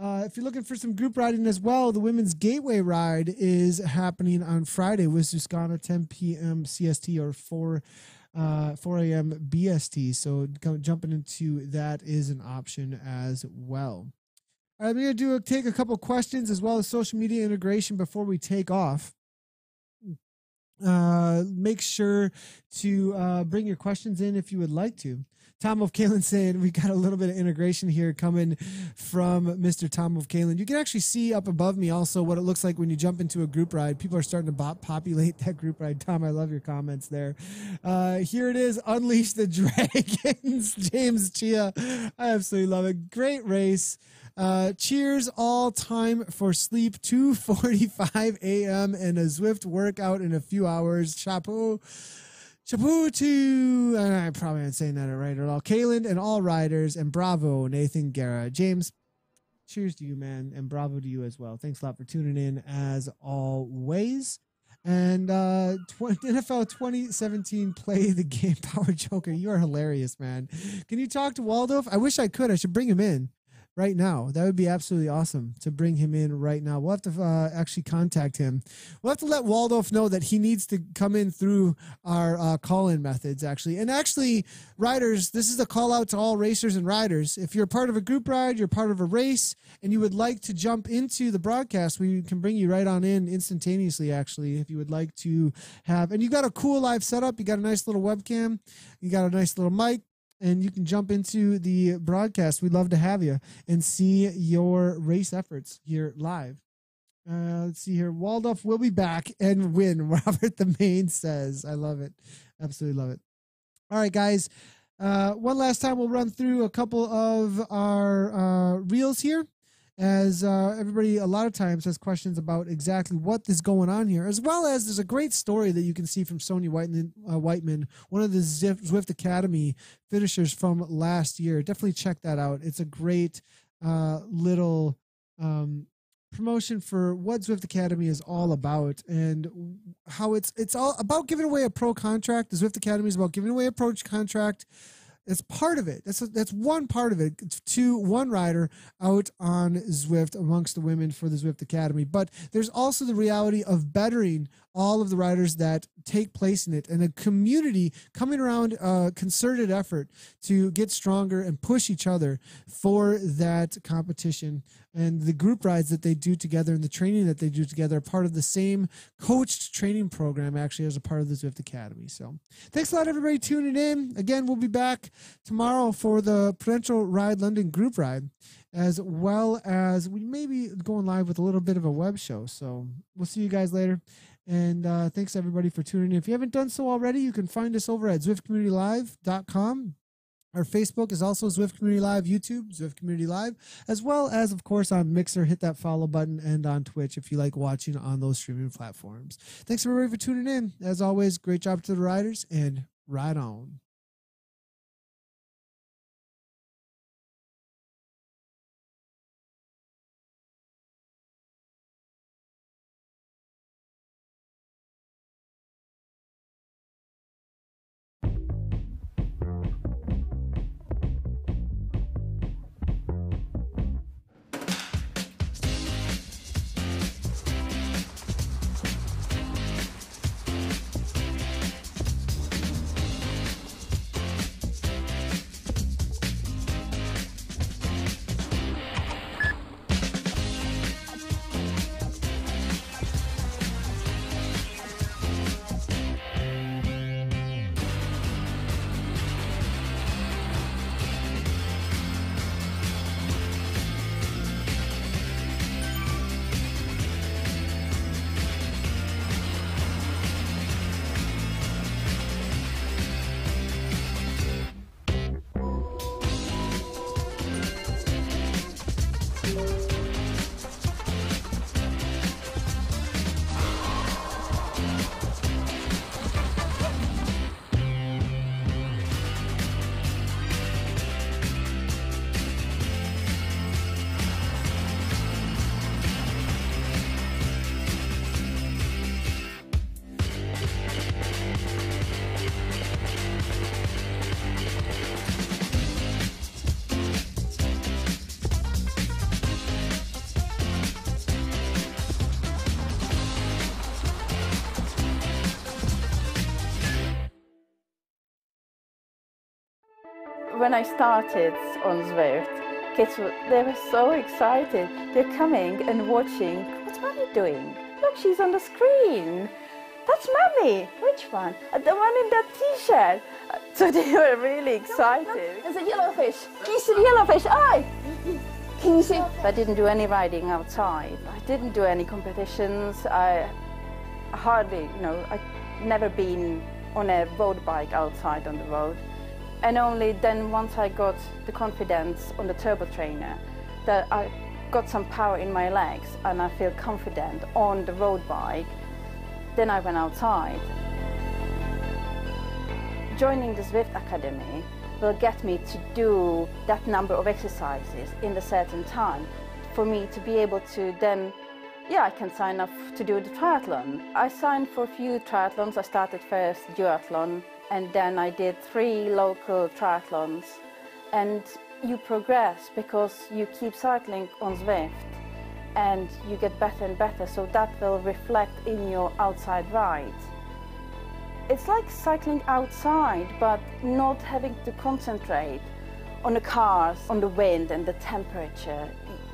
If you're looking for some group riding as well, the Women's Gateway Ride is happening on Friday with Susquehanna, 10 p.m. CST or 4 a.m. BST. So jumping into that is an option as well. All right, I'm going to take a couple questions as well as social media integration before we take off. Make sure to bring your questions in if you would like to. Tom of Kalen saying we got a little bit of integration here coming from Mr. Tom of Kalen. You can actually see up above me also what it looks like when you jump into a group ride. People are starting to populate that group ride. Tom, I love your comments there. Here it is, Unleash the Dragons, James Chia. I absolutely love it. Great race. Cheers all time for sleep, 2:45 a.m. and a Zwift workout in a few hours. Chapeau. Chapeau to, I probably ain't saying that right at all. Kaylin and all riders, and bravo, Nathan Guerra. James, cheers to you, man, and bravo to you as well. Thanks a lot for tuning in as always. And NFL 2017 play the game Power Joker. You are hilarious, man. Can you talk to Waldorf? I wish I could. I should bring him in right now. That would be absolutely awesome to bring him in right now. We'll have to actually contact him. We'll have to let Waldorf know that he needs to come in through our call-in methods, actually. And actually, riders, this is a call out to all racers and riders. If you're part of a group ride, you're part of a race, and you would like to jump into the broadcast, we can bring you right on in instantaneously, actually, if you would like to have. And you got a cool live setup. You got a nice little webcam. You got a nice little mic. And you can jump into the broadcast. We'd love to have you and see your race efforts here live. Let's see here. Waldorf will be back and win, Robert the Main says. I love it. Absolutely love it. All right, guys. One last time, we'll run through a couple of our reels here, as everybody a lot of times has questions about exactly what is going on here, as well as there's a great story that you can see from Sonia Whiteman, one of the Zwift Academy finishers from last year. Definitely check that out. It's a great little promotion for what Zwift Academy is all about, and how it's all about giving away a pro contract. The Zwift Academy is about giving away a pro contract. It's part of it. That's one part of it. It's one rider out on Zwift amongst the women for the Zwift Academy. But there's also the reality of bettering all of the riders that take place in it, and a community coming around a concerted effort to get stronger and push each other for that competition. And the group rides that they do together and the training that they do together are part of the same coached training program, actually, as a part of the Zwift Academy. So thanks a lot, everybody, tuning in. Again, we'll be back tomorrow for the Prudential Ride London group ride, as well as we may be going live with a little bit of a web show. So we'll see you guys later. And thanks, everybody, for tuning in. If you haven't done so already, you can find us over at ZwiftCommunityLive.com. Our Facebook is also Zwift Community Live, YouTube, Zwift Community Live, as well as, of course, on Mixer. Hit that follow button, and on Twitch if you like watching on those streaming platforms. Thanks, everybody, for tuning in. As always, great job to the riders, and ride on. When I started on Zwift, kids they were so excited. They're coming and watching. What's Mommy doing? Look, she's on the screen. That's Mommy. Which one? The one in that T-shirt. So they were really excited. There's a yellowfish. Can you see the yellowfish? Aye. Can you see? I didn't do any riding outside. I didn't do any competitions. I hardly, I've never been on a road bike outside on the road. And only then, once I got the confidence on the turbo trainer, that I got some power in my legs and I feel confident on the road bike, then I went outside. Joining the Zwift Academy will get me to do that number of exercises in a certain time for me to be able to then, I can sign up to do the triathlon. I signed for a few triathlons. I started first duathlon and then I did 3 local triathlons. And you progress because you keep cycling on Zwift and you get better and better, so that will reflect in your outside ride. It's like cycling outside, but not having to concentrate on the cars, on the wind and the temperature.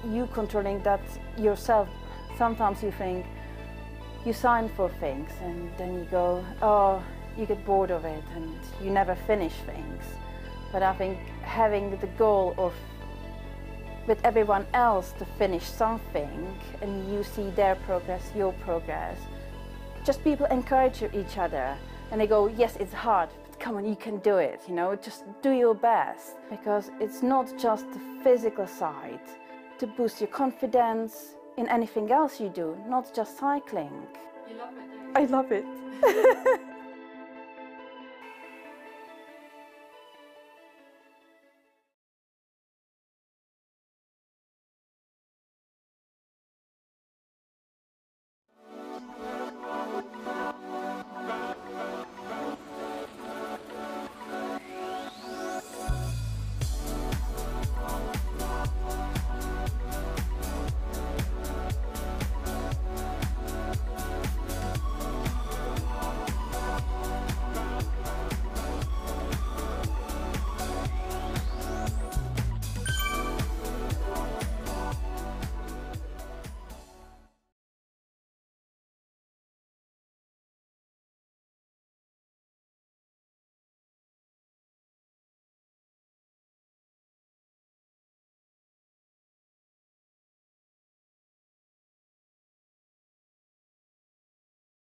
You controlling that yourself. Sometimes you think you sign for things and then you go, oh, you get bored of it and you never finish things. But I think having the goal of with everyone else to finish something and you see their progress, your progress, just people encourage each other and they go, yes, it's hard, but come on, you can do it, just do your best. Because it's not just the physical side to boost your confidence in anything else you do, not just cycling. You love it, don't you? I love it.